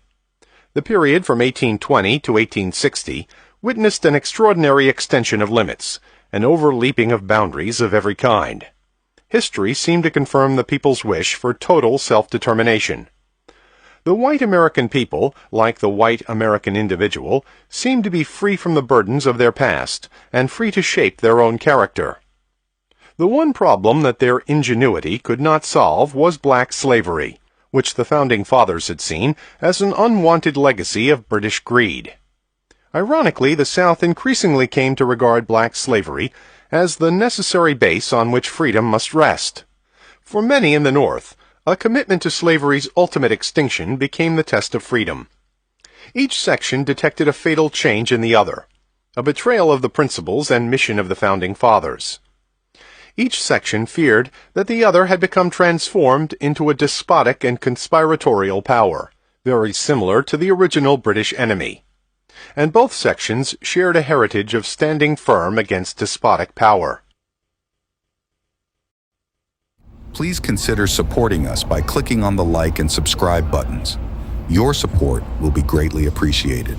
The period from 1820 to 1860 witnessed an extraordinary extension of limits, an overleaping of boundaries of every kind. History seemed to confirm the people's wish for total self-determination. The white American people, like the white American individual, seemed to be free from the burdens of their past and free to shape their own character. The one problem that their ingenuity could not solve was black slavery, which the Founding Fathers had seen as an unwanted legacy of British greed. Ironically, the South increasingly came to regard black slavery as the necessary base on which freedom must rest. For many in the North, a commitment to slavery's ultimate extinction became the test of freedom. Each section detected a fatal change in the other, a betrayal of the principles and mission of the Founding Fathers. Each section feared that the other had become transformed into a despotic and conspiratorial power, very similar to the original British enemy. And both sections shared a heritage of standing firm against despotic power. Please consider supporting us by clicking on the like and subscribe buttons. Your support will be greatly appreciated.